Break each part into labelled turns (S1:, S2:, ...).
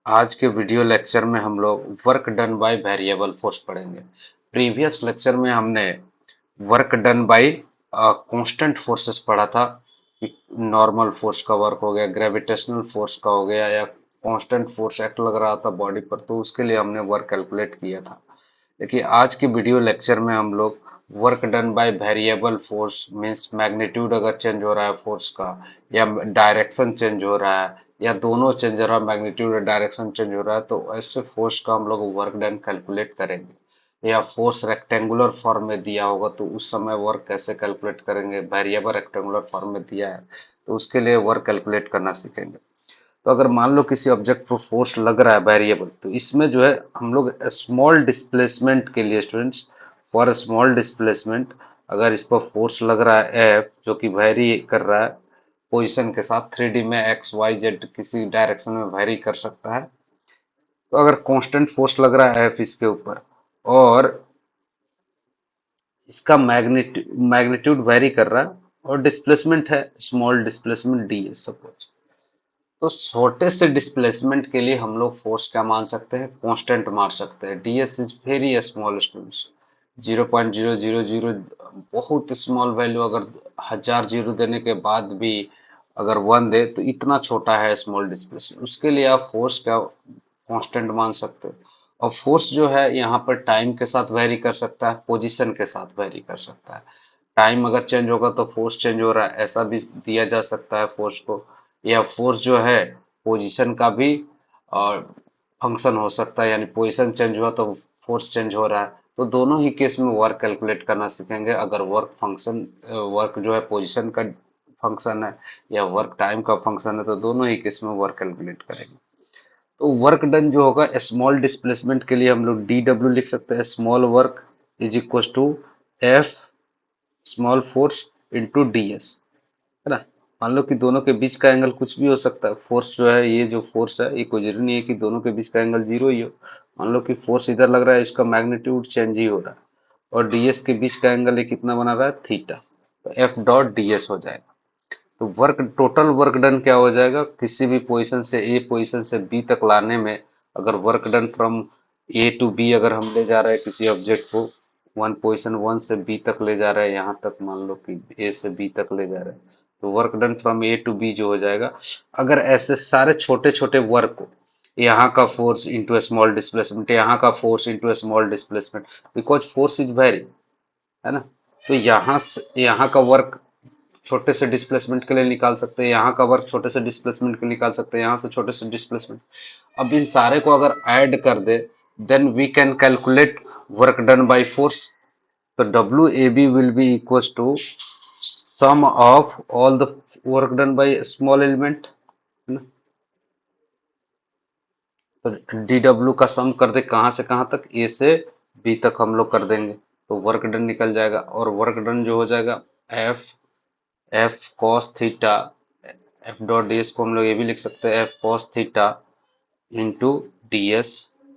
S1: आज के video lecture में हम लोग work done by variable force पढ़ेंगे। प्रीवियस लेक्चर में हमने work done bye constant forces पढ़ा था कि नॉर्मल फोर्स का वर्क हो गया, ग्रेविटेशनल फोर्स का हो गया या कांस्टेंट फोर्स एक्ट लग रहा था बॉडी पर, तो उसके लिए हमने वर्क कैलकुलेट किया था। देखिए आज की वीडियो लेक्चर में हम लोग work done by variable force means magnitude अगर चेंज हो रहा है फोर्स का या डायरेक्शन चेंज हो रहा है या दोनों चेंज हो रहा है, मैग्नीट्यूड और डायरेक्शन चेंज हो रहा है, तो ऐसे फोर्स का हम लोग वर्क डन कैलकुलेट करेंगे। या फोर्स रेक्टेंगुलर फॉर्म में दिया होगा तो उस समय वर्क कैसे कैलकुलेट करेंगे, वेरिएबल रेक्टेंगुलर फॉर्म में दिया है तो उसके लिए वर्क कैलकुलेट करना सीखेंगे। तो अगर मान लो किसी ऑब्जेक्ट पर फोर्स लग रहा है वेरिएबल, तो इसमें जो है हम लोग स्मॉल डिस्प्लेसमेंट के लिए स्टूडेंट्स, फॉर स्मॉल डिस्प्लेसमेंट अगर इस पर फोर्स लग रहा है एफ जो कि वेरी कर रहा है पोजीशन के साथ, 3D में एक्स वाई जेड किसी डायरेक्शन में वेरी कर सकता है। तो अगर कांस्टेंट फोर्स लग रहा है एफ इसके ऊपर और इसका मैग्नीट्यूड वेरी कर रहा है और डिस्प्लेसमेंट है small displacement D S suppose, तो छोटे से डिस्प्लेसमेंट के लिए हम लोग फोर्स क्या मान सकते हैं, कांस्टेंट मान सकते हैं। DS is very small students, 0.000, बहुत स्मॉल वैल्यू। अगर 1000 जीरो देने के बाद भी अगर 1 दे तो इतना छोटा है स्मॉल डिस्प्लेसमेंट, उसके लिए आप फोर्स क्या कांस्टेंट मान सकते हो। और फोर्स जो है यहाँ पर टाइम के साथ वेरी कर सकता है, पोजीशन के साथ वेरी कर सकता है। टाइम अगर चेंज होगा तो फोर्स चेंज हो रहा है ऐसा भी दिया जा सकता है फोर्स को, या फोर्स जो है पोजीशन का भी और फंक्शन हो सकता है, यानी पोजीशन चेंज हुआ तो फोर्स चेंज हो रहा है। तो दोनों ही केस में वर्क कैलकुलेट करना सीखेंगे। अगर वर्क फंक्शन वर्क जो है पोजीशन का फंक्शन है या वर्क टाइम का फंक्शन है तो दोनों ही केस में वर्क कैलकुलेट करेंगे। तो वर्क डन जो होगा स्मॉल डिस्प्लेसमेंट के लिए हम लोग डी डब्ल्यू लिख सकते हैं, small work is equal to F small force into D S, है ना। मान लो कि दोनों के बीच का एंगल कुछ भी हो सकता है, फोर्स जो है ये जो फोर्स है ये कोई जरूरी नहीं है कि दोनों के बीच का एंगल जीरो ही हो। मान लो कि फोर्स इधर लग रहा है, इसका मैग्नीट्यूड चेंज ही हो रहा है और डीएस के बीच का एंगल ये कितना बना रहा है, थीटा, तो एफ डॉट डीएस हो जाएगा। तो वर्क टोटल वर्क डन क्या हो जाएगा, किसी भी पोजीशन से ए पोजीशन से बी तक लाने में अगर work done from A to B अगर हम ले जा रहे हैं किसी ऑब्जेक्ट को, वन पोजीशन वन से बी तक ले जा रहे हैं, यहाँ तक मान लो कि ए से बी तक ले जा रहे हैं, तो work done from A to B जो हो जाएगा। अगर ऐसे सारे छोटे छोटे वर्क को, यहाँ का फोर्स इंटू स्मॉल डिस्प्लेसमेंट, यहाँ का force into small displacement, because force is very, है ना। तो यहाँ से यहाँ का वर्क छोटे से डिस्प्लेसमेंट के लिए निकाल सकते हैं, यहाँ का वर्क छोटे से डिस्प्लेसमेंट के लिए निकाल सकते हैं, यहाँ से छोटे से डिस्प्लेसमेंट। अब इन सारे को अगर ऐड कर दे then we can calculate work done by force. तो W A B will be equal to sum of all the work done by small element, है ना। तो डी डब्ल्यू का सम कर दे कहाँ से कहाँ तक, ए से बी तक हम लोग कर देंगे तो वर्क डन निकल जाएगा। और वर्क डन जो हो जाएगा F F cos theta, F dot D S को हम लोग ये भी लिख सकते हैं F cos theta into D S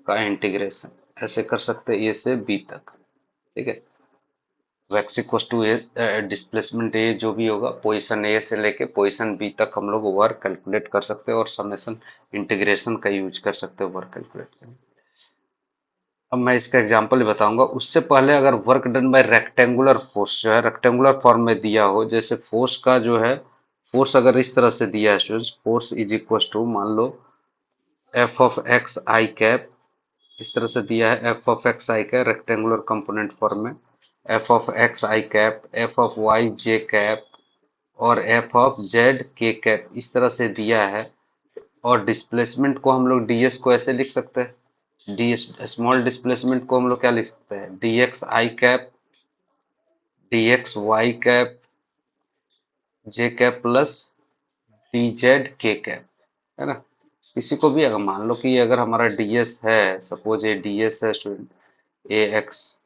S1: का इंटीग्रेशन, ऐसे कर सकते हैं ए से बी तक, ठीक है। Wax equal to a displacement A जो भी होगा पोजीशन ए से लेके पोजीशन बी तक हम लोग वर्क कैलकुलेट कर सकते हैं और समेशन इंटीग्रेशन का यूज कर सकते हैं वर्क कैलकुलेट करने। अब मैं इसका एग्जांपल ही बताऊंगा, उससे पहले अगर work done bye rectangular force जो है रेक्टेंगुलर फॉर्म में दिया हो, जैसे फोर्स का जो है फोर्स अगर इस तरह से दिया है students, force is equal to मान लो F of X I cap, इस तरह से दिया है F of X I cap rectangular component form में, F of X I cap, F of Y J cap और F of Z K cap, इस तरह से दिया है। और डिस्प्लेसमेंट को हम लोग डीएस को ऐसे लिख सकते हैं, डी स्मॉल डिस्प्लेसमेंट को हम लोग क्या लिख सकते हैं, D X I cap, D X Y cap J cap plus D Z K cap, है ना। किसी को भी अगर मान लो कि अगर हमारा डीएस है, सपोज ये डीएस है स्टूडेंट, ए एक्स,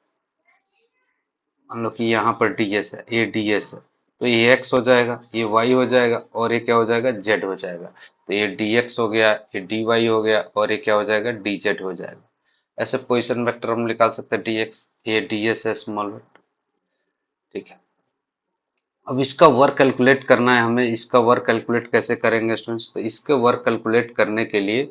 S1: मान लो कि यहाँ पर डीएस है, ये डीएस है, तो ये एक्स हो जाएगा, ये वाई हो जाएगा और ये क्या हो जाएगा, जेड हो जाएगा। तो ये डी एक्स हो गया, ये डी वाई हो गया और ये क्या हो जाएगा, डी जेड हो जाएगा। ऐसे पोजिशन वेक्टर हम निकाल सकते हैं डी एक्स, ये डी एस है स्मॉल वेक्टर, ठीक है। अब इसका वर्क कैलकुलेट करना है हमें, इसका वर्क कैलकुलेट कैसे करेंगे स्टूडेंट्स, तो इसके वर्क कैलकुलेट करने के लिए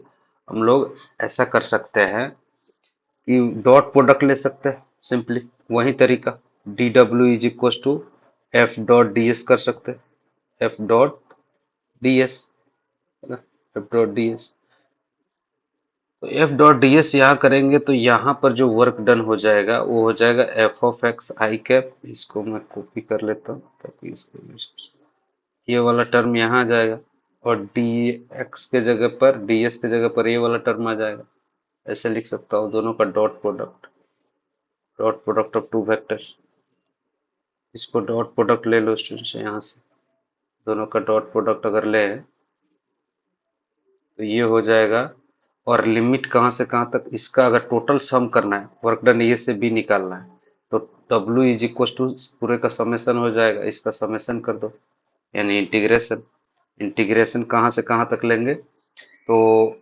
S1: हम लोग ऐसा कर सकते हैं कि डॉट प्रोडक्ट ले सकते हैं सिंपली, वही तरीका, D W is equal to F dot D S कर सकते हैं, एफ डॉट डी एस, है ना, एफ डॉट डी एस। तो एफ डॉट डी एस यहाँ करेंगे तो यहाँ पर जो वर्क डन हो जाएगा वो हो जाएगा F of X I cap, इसको मैं कॉपी कर लेता हूँ ताकि इसको, ये वाला टर्म यहाँ आ जाएगा, और डी एक्स के जगह पर, डी एस के जगह पर ये वाला टर्म आ जाएगा। ऐसे लिख सकता हूँ दोनों का dot product, dot product of two vectors. इसको डॉट प्रोडक्ट ले लो स्टूडेंट्स, यहाँ से दोनों का डॉट प्रोडक्ट अगर ले तो ये हो जाएगा। और लिमिट कहाँ से कहाँ तक, इसका अगर टोटल सम करना है, वर्क डन ए से बी निकालना है, तो W इज इक्व टू पूरे का समेसन हो जाएगा, इसका समेसन कर दो, यानी इंटीग्रेशन। इंटीग्रेशन कहाँ से कहाँ तक लेंगे, तो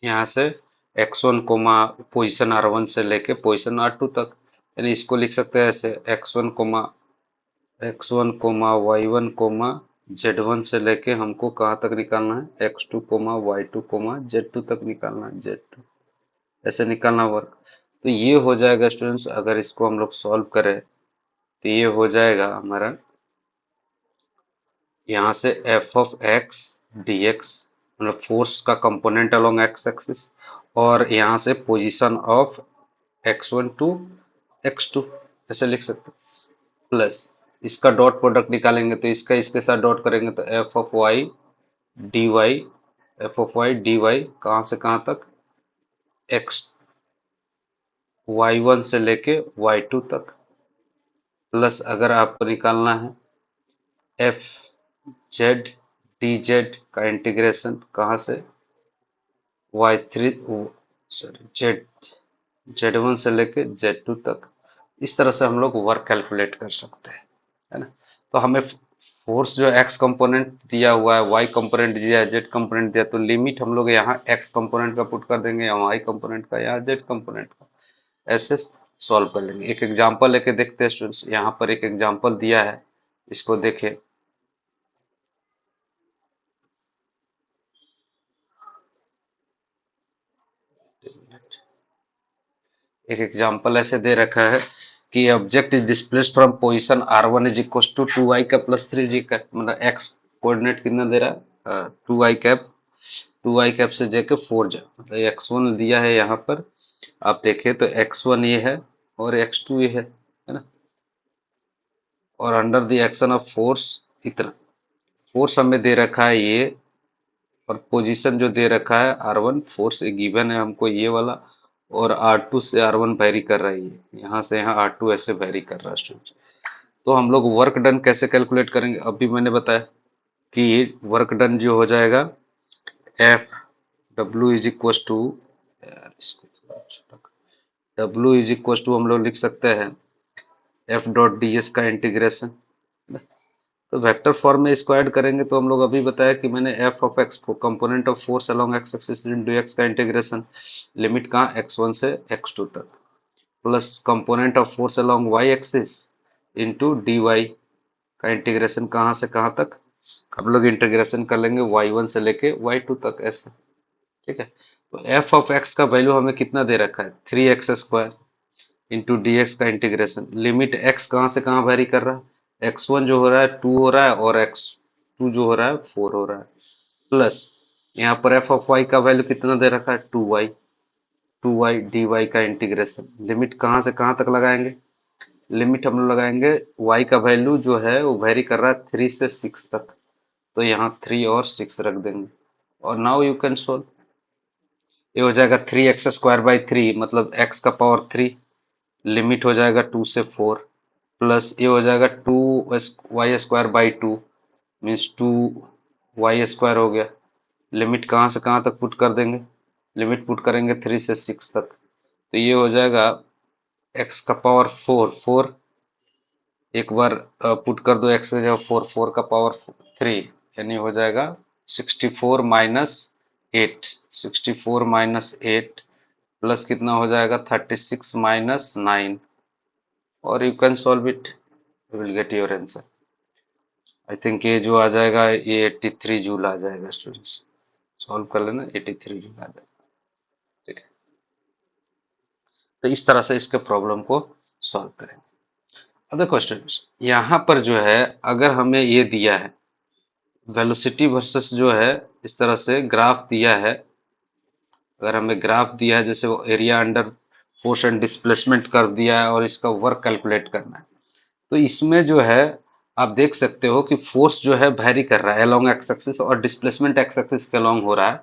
S1: यहाँ से x1 कोमा पोजिशन R1 से लेके पोजिशन R2 तक, यानी इसको लिख सकते हैं ऐसे, x1 coma y1 coma z1 से लेके हमको कहाँ तक निकालना है, x2 coma y2 coma z2 तक निकालना है, z2 ऐसे निकालना वर्क। तो ये हो जाएगा स्टूडेंट्स, अगर इसको हम लोग सॉल्व करें तो ये हो जाएगा हमारा यहाँ से F of x D x, मतलब फोर्स का कंपोनेंट अलोंग एक्स एक्सिस, और यहाँ से position of x1 to x2 ऐसे लिख सकते हैं, प्लस इसका डॉट प्रोडक्ट निकालेंगे तो इसका इसके साथ डॉट करेंगे तो F of Y D Y, F of Y D Y कहाँ से कहाँ तक, एक्स y1 से लेके y2 तक, प्लस अगर आपको निकालना है एफ जेड डी जेड का इंटीग्रेशन कहाँ से, y3 सॉरी जेड z1 से लेके z2 तक। इस तरह से हम लोग वर्क कैलकुलेट कर सकते हैं, है ना। तो हमें फोर्स जो x कंपोनेंट दिया हुआ है, y कंपोनेंट दिया है, z कंपोनेंट दिया, तो लिमिट हम लोग यहाँ x कंपोनेंट का पुट कर देंगे, यहाँ y कंपोनेंट का, यहाँ z कंपोनेंट का, ऐसे सॉल्व कर लेंगे। एक एग्जांपल लेके देखते हैं स्टूडेंट्स, यहाँ पर एक एग्जांपल दिया है, इसको देखें। एक एग्जांपल ऐसे दे रखा है कि object is displaced from position r1 is equal to 2y का प्लस 3g का, मतलब x कोऑर्डिनेट कितना दे रहा है, 2y कैप से j के 4 जा, मतलब x1 दिया है यहाँ पर, आप देखें तो x1 ये है और x2 ये है ना, और under the action of force इतना, फोर्स हमें दे रखा है ये, और पोजीशन जो दे रखा है R1, फोर्स गिवन है हमको ये वाला, और R2 से R1 वेरी कर रहा है, ये यहाँ से यहाँ R2 ऐसे वेरी कर रहा है स्टूडेंट। तो हम लोग वर्क डन कैसे कैलकुलेट करेंगे, अभी मैंने बताया कि वर्क डन जो हो जाएगा F W is equal to, W is equal to हम लोग लिख सकते हैं एफ डॉट डी एस का इंटीग्रेशन। तो वेक्टर फॉर्म में इसको ऐड करेंगे तो हम लोग अभी बताया कि मैंने f of x component of force along x axis into x का इंटीग्रेशन, लिमिट कहाँ x1 से x2 तक, plus component of force along Y axis into d Y का इंटीग्रेशन कहाँ से कहाँ तक, हम लोग इंटीग्रेशन कर लेंगे y1 से लेके y2 तक ऐसे, ठीक है। तो एफ ऑफ एक्स का वैल्यू हमें कितना दे रखा है, 3x² इंटू डी एक्स का इंटीग्रेशन, लिमिट x कहाँ से कहाँ वेरी कर रहा है, x1 जो हो रहा है 2 हो रहा है, और x2 जो हो रहा है 4 हो रहा है, प्लस यहाँ पर एफ ऑफ वाई का वैल्यू कितना दे रखा है, 2y डी वाई का इंटीग्रेशन, लिमिट कहाँ से कहाँ तक लगाएंगे, लिमिट हम लोग लगाएंगे y का वैल्यू जो है वो वेरी कर रहा है 3 से 6 तक, तो यहाँ 3 और 6 रख देंगे, और नाउ यू कैन सोल्व। ये हो जाएगा 3x² बाई 3, मतलब x का पावर 3, लिमिट हो जाएगा 2 से 4, प्लस ये हो जाएगा 2y² बाई 2, मीन्स 2y² हो गया, लिमिट कहाँ से कहाँ तक पुट कर देंगे, लिमिट पुट करेंगे 3 से 6 तक, तो ये हो जाएगा x का पावर 4, एक बार पुट कर दो x की जगह 4, 4 का पावर 3, यानी हो जाएगा 64 - 8, 64 - 8 प्लस कितना हो जाएगा 36 - 9, और you can solve it, you will get your answer. I think ये जो आ जाएगा ये 83 जूल आ जाएगा स्टूडेंट्स। सॉल्व कर लेना, 83 जो आ जाएगा। ठीक है, तो इस तरह से इसके प्रॉब्लम को सॉल्व करें। अदर क्वेश्चंस, यहाँ पर जो है अगर हमें ये दिया है वेलोसिटी वर्सेस जो है इस तरह से ग्राफ दिया है, अगर हमें ग्राफ दिया है जैसे वो area under force and displacement कर दिया है और इसका वर्क कैलकुलेट करना है, तो इसमें जो है आप देख सकते हो कि फोर्स जो है वैरी कर रहा है अलोंग एक्स एक्सिस और डिस्प्लेसमेंट एक्स एक्सिस के अलोंग हो रहा है।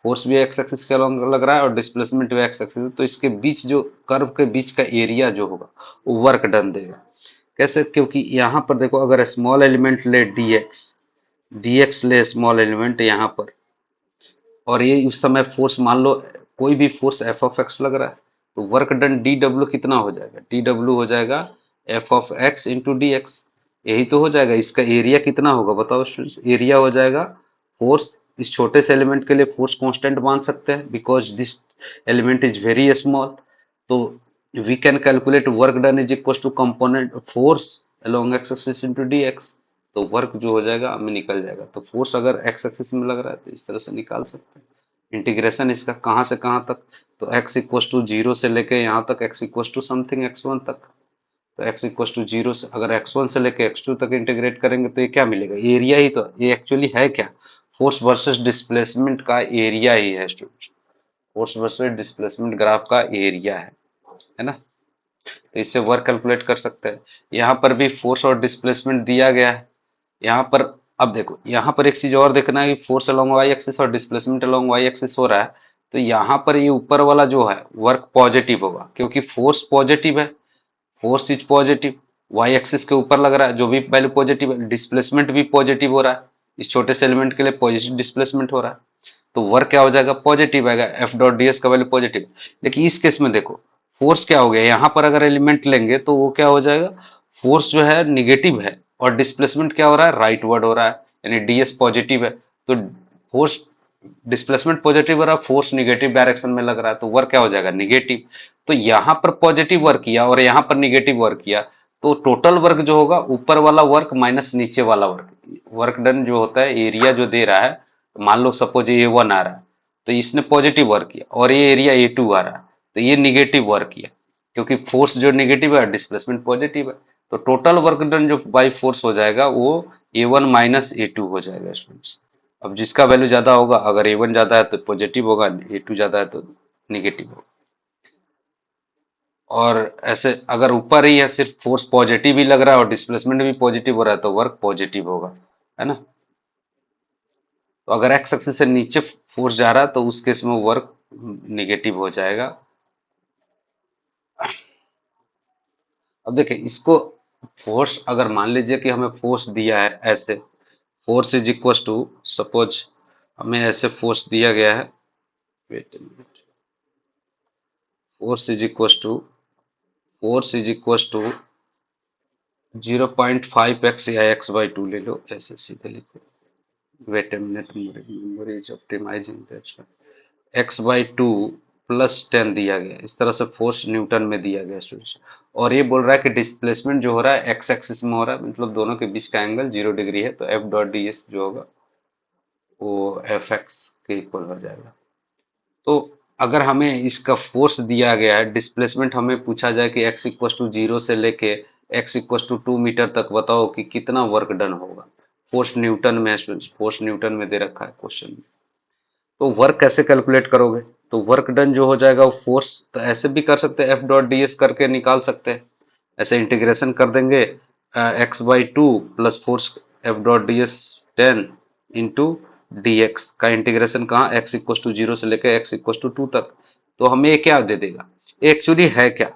S1: फोर्स भी एक्स एक्सिस के अलोंग लग रहा है और डिस्प्लेसमेंट भी एक्स एक्सिस, तो इसके बीच जो कर्व के बीच का एरिया जो होगा वो वर्क डन देगा। कैसे? क्योंकि यहाँ पर देखो अगर स्मॉल एलिमेंट ले dx, dx ले स्मॉल एलिमेंट यहाँ पर, और ये उस समय फोर्स मान लो कोई भी फोर्स एफ ऑफ एक्स लग रहा है, तो वर्क डन डी डब्ल्यू कितना हो जाएगा? डी डब्ल्यू हो जाएगा F of x into D x, यही तो हो जाएगा। इसका एरिया कितना होगा बताओ स्टूडेंट्स? एरिया हो जाएगा फोर्स, इस छोटे से एलिमेंट के लिए फोर्स कांस्टेंट मान सकते हैं because this element is very small, तो we can calculate work done is equal to component force along x axis into D X, तो वर्क जो हो जाएगा हमें निकल जाएगा। तो फोर्स अगर एक्स एक्सिस में लग रहा है तो इस तरह से निकाल सकते हैं। इंटीग्रेशन इसका कहाँ से कहाँ तक, तो x इक्वल टू जीरो से लेके यहाँ तक x equal to something x1 तक, तो x इक्वल टू जीरो से अगर x1 से लेके x2 तक इंटीग्रेट करेंगे तो ये क्या मिलेगा? एरिया ही तो, ये एक्चुअली है क्या? फोर्स वर्सेस डिस्प्लेसमेंट का एरिया ही है student, force versus displacement graph का एरिया है ना। तो इससे वर्क कैलकुलेट कर सकते हैं। यहाँ पर भी फोर्स और डिस्प्लेसमेंट दिया गया है। यहाँ पर अब देखो, यहाँ पर एक चीज और देखना है कि फोर्स अलोंग वाई एक्सिस और डिस्प्लेसमेंट अलोंग वाई एक्सिस हो रहा है, तो यहाँ पर ये ऊपर वाला जो है वर्क पॉजिटिव होगा क्योंकि फोर्स पॉजिटिव है, force is positive, y axis के ऊपर लग रहा है जो भी वैल्यू पॉजिटिव है, डिस्प्लेसमेंट भी पॉजिटिव हो रहा है, इस छोटे से एलिमेंट के लिए पॉजिटिव डिस्प्लेसमेंट हो रहा है, तो वर्क क्या हो जाएगा? पॉजिटिव आएगा, एफ डॉट डी एस का वैल्यू पॉजिटिव। लेकिन इस केस में देखो फोर्स क्या हो गया, यहाँ पर अगर एलिमेंट लेंगे तो वो क्या हो जाएगा? फोर्स जो है निगेटिव है और डिस्प्लेसमेंट क्या हो रहा है? राइट वर्ड हो रहा है, यानी डीएस पॉजिटिव है, तो फोर्स डिस्प्लेसमेंट पॉजिटिव हो रहा है, फोर्स निगेटिव डायरेक्शन में लग रहा है, तो वर्क क्या हो जाएगा? निगेटिव। तो यहाँ पर पॉजिटिव वर्क किया और यहाँ पर निगेटिव वर्क किया, तो टोटल वर्क जो होगा ऊपर वाला वर्क माइनस नीचे वाला वर्क, वर्क डन जो होता है एरिया जो दे रहा है, मान लो सपोज ये A1 आ रहा है तो इसने पॉजिटिव वर्क किया, और ये एरिया A2 आ रहा है तो ये निगेटिव वर्क किया, क्योंकि फोर्स जो निगेटिव है डिस्प्लेसमेंट पॉजिटिव है, तो टोटल वर्क डन जो बाई फोर्स हो जाएगा वो A1 माइनस A2 हो जाएगा स्टूडेंट्स। अब जिसका वैल्यू ज्यादा होगा, अगर A1 ज्यादा है तो पॉजिटिव होगा, A2 ज्यादा है तो निगेटिव होगा। और ऐसे अगर ऊपर ही है सिर्फ फोर्स पॉजिटिव ही लग रहा है और डिस्प्लेसमेंट भी पॉजिटिव हो रहा है तो वर्क पॉजिटिव होगा, है ना। तो अगर एक्स एक्सिस से नीचे फोर्स जा रहा है तो उस केस में वर्क निगेटिव हो जाएगा। अब देखिए इसको, फोर्स अगर मान लीजिए कि हमें फोर्स दिया है ऐसे, force is equal to, suppose हमें ऐसे फोर्स दिया गया है, wait a minute, force is equal to, force is equal to 0.5x या x/2 ले लो, ऐसे सीधे लिखो, wait a minute, memory is optimizing, that's x/2 plus 10 दिया गया, इस तरह से फोर्स न्यूटन में दिया गया स्टूडेंट्स। और ये बोल रहा है कि डिस्प्लेसमेंट जो हो रहा है एक्स एक्सिस में हो रहा है, मतलब दोनों के बीच का एंगल 0 डिग्री है, तो एफ डॉट डी एस जो होगा वो एफ एक्स के इक्वल हो जाएगा। तो अगर हमें इसका फोर्स दिया गया है, डिस्प्लेसमेंट हमें पूछा जाए कि x इक्वल टू 0 से लेके x इक्वल टू 2 मीटर तक बताओ कि कितना वर्क डन होगा। फोर्स न्यूटन में है स्टूडेंट्स, फोर्स न्यूटन में दे रखा है क्वेश्चन में। तो वर्क कैसे कैलकुलेट करोगे? तो वर्क डन जो हो जाएगा वो फोर्स, तो ऐसे भी कर सकते हैं, एफ डॉट डी एस करके निकाल सकते हैं, ऐसे इंटीग्रेशन कर देंगे x/2 plus force F dot D S 10 into D x का इंटीग्रेशन कहाँ, x इक्वल टू 0 से लेकर x इक्वल टू 2 तक। तो हमें ये क्या दे देगा? एक्चुअली है क्या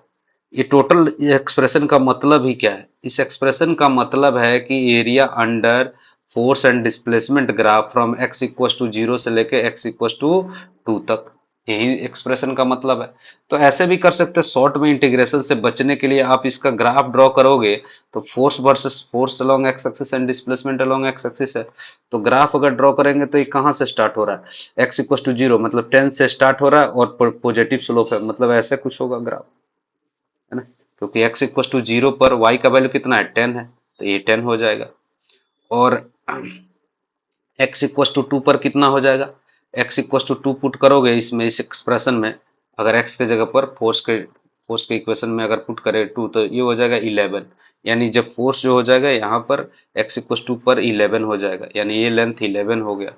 S1: ये टोटल एक्सप्रेशन का मतलब ही क्या है? इस एक्सप्रेशन का मतलब है कि area under force and displacement graph from x equal to 0 से लेके x इक्वल टू 2 तक, यही एक्सप्रेशन का मतलब है। तो ऐसे भी कर सकते हैं, शॉर्ट में इंटीग्रेशन से बचने के लिए आप इसका ग्राफ ड्रॉ करोगे तो force versus force along x axis and displacement along x axis है, तो ग्राफ अगर ड्रॉ करेंगे तो ये कहाँ से स्टार्ट हो रहा है? x इक्वल टू 0 मतलब 10 से स्टार्ट हो रहा है और पॉजिटिव स्लोप है, मतलब ऐसे कुछ होगा ग्राफ, है ना। क्योंकि x इक्वल टू 0 पर y का वैल्यू कितना है? 10 है, तो ये 10 हो जाएगा। और x इक्वल टू 2 पर कितना हो जाएगा? एक्स इक्व टू 2 पुट करोगे इसमें, इस एक्सप्रेशन में, अगर एक्स के जगह पर फोर्स के इक्वेशन में अगर पुट करे 2, तो ये हो जाएगा 11। यानी जब फोर्स जो हो जाएगा यहाँ पर एक्स इक्व टू पर 11 हो जाएगा, यानी ये लेंथ 11 हो गया।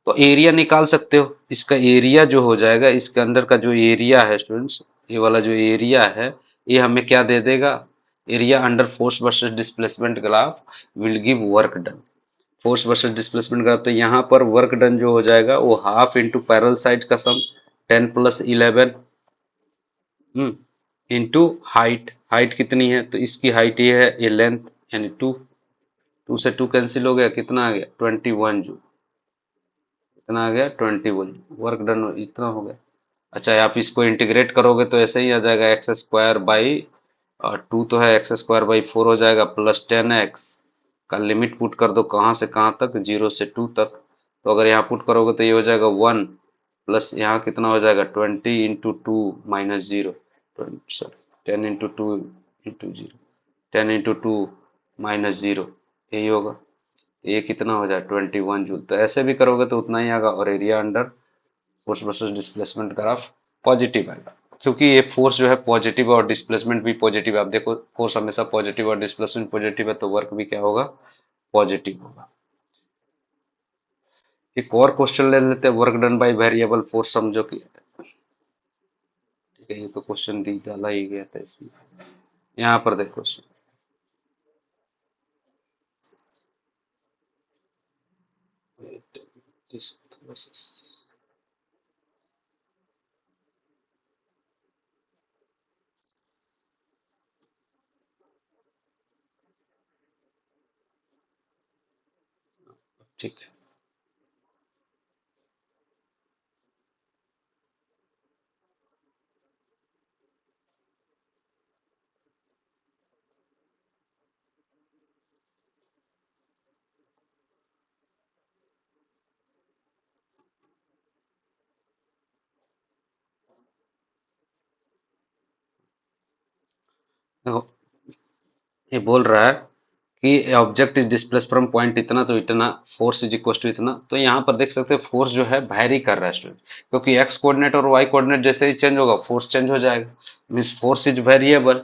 S1: तो एरिया निकाल सकते हो, इसका एरिया जो हो जाएगा, इसके अंदर का जो एरिया है स्टूडेंट्स, ये वाला जो एरिया है, ये हमें क्या दे देगा, area under force versus displacement graph will give work done. Force versus displacement graph, तो यहाँ पर वर्क डन जो हो जाएगा वो हाफ इंटू पैरेलल साइड का सम 10 प्लस 11 इंटू हाइट, हाइट कितनी है, तो इसकी हाइट ये है, ये लेंथ यानी 2, 2 से 2 कैंसिल हो गया, कितना आ गया 21 जूल, कितना आ गया 21, वर्क डन इतना हो गया। अच्छा, आप इसको इंटीग्रेट करोगे तो ऐसे ही आ जाएगा, एक्स स्क्वायर बाई 2 तो है, एक्स स्क्वायर बाई 4 हो जाएगा, प्लस 10x का लिमिट पुट कर दो, कहाँ से कहाँ तक, 0 से 2 तक। तो अगर यहाँ पुट करोगे तो ये हो जाएगा 1, प्लस यहाँ कितना हो जाएगा 20 into 2 minus 0, sorry 10 into 2 into 0, 10 into 2 minus 0, यही होगा। ये कितना हो जाए 21 जूल। तो ऐसे भी करोगे तो उतना ही आएगा, और area under force versus displacement graph positive आएगा, क्योंकि ये फोर्स जो है पॉजिटिव है और डिस्प्लेसमेंट भी पॉजिटिव है। आप देखो फोर्स हमेशा पॉजिटिव और डिस्प्लेसमेंट पॉजिटिव है, तो वर्क भी क्या होगा, पॉजिटिव होगा। एक और क्वेश्चन ले लेते हैं, work done by variable force, समझो कि ठीक है, ये तो क्वेश्चन दी डाला ही गया था इसमें। यहाँ पर देखो क्वेश्चन, ठीक है। देखो ये बोल रहा है कि object is displace from point इतना तो इतना, फोर्स इज इक्वल टू इतना। तो यहाँ पर देख सकते हैं फोर्स जो है वैरी कर रहा है स्टूडेंट, क्योंकि एक्स कोऑर्डिनेट और वाई कोऑर्डिनेट जैसे ही चेंज होगा फोर्स चेंज हो जाएगा, मीन्स फोर्स इज वेरिएबल।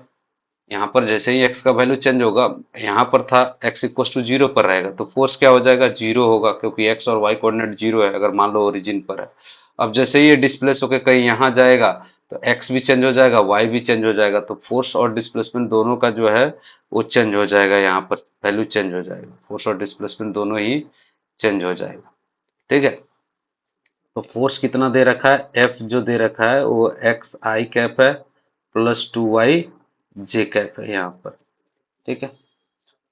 S1: यहाँ पर जैसे ही एक्स का वैल्यू चेंज होगा, यहाँ पर था एक्स इक्वल टू 0 पर रहेगा, तो फोर्स क्या हो जाएगा, 0 होगा, क्योंकि एक्स और वाई कोऑर्डिनेट 0 है अगर मान लो ओरिजिन पर है। अब जैसे ही ये डिस्प्लेस होकर कहीं यहाँ जाएगा, तो एक्स भी चेंज हो जाएगा, वाई भी चेंज हो जाएगा, तो फोर्स और डिस्प्लेसमेंट दोनों का जो है वो चेंज हो जाएगा, यहाँ पर वैल्यू चेंज हो जाएगा, फोर्स और डिस्प्लेसमेंट दोनों ही चेंज हो जाएगा। ठीक है, तो फोर्स कितना दे रखा है, एफ जो दे रखा है वो एक्स आई कैप है प्लस 2y जे कैप है यहाँ पर। ठीक है,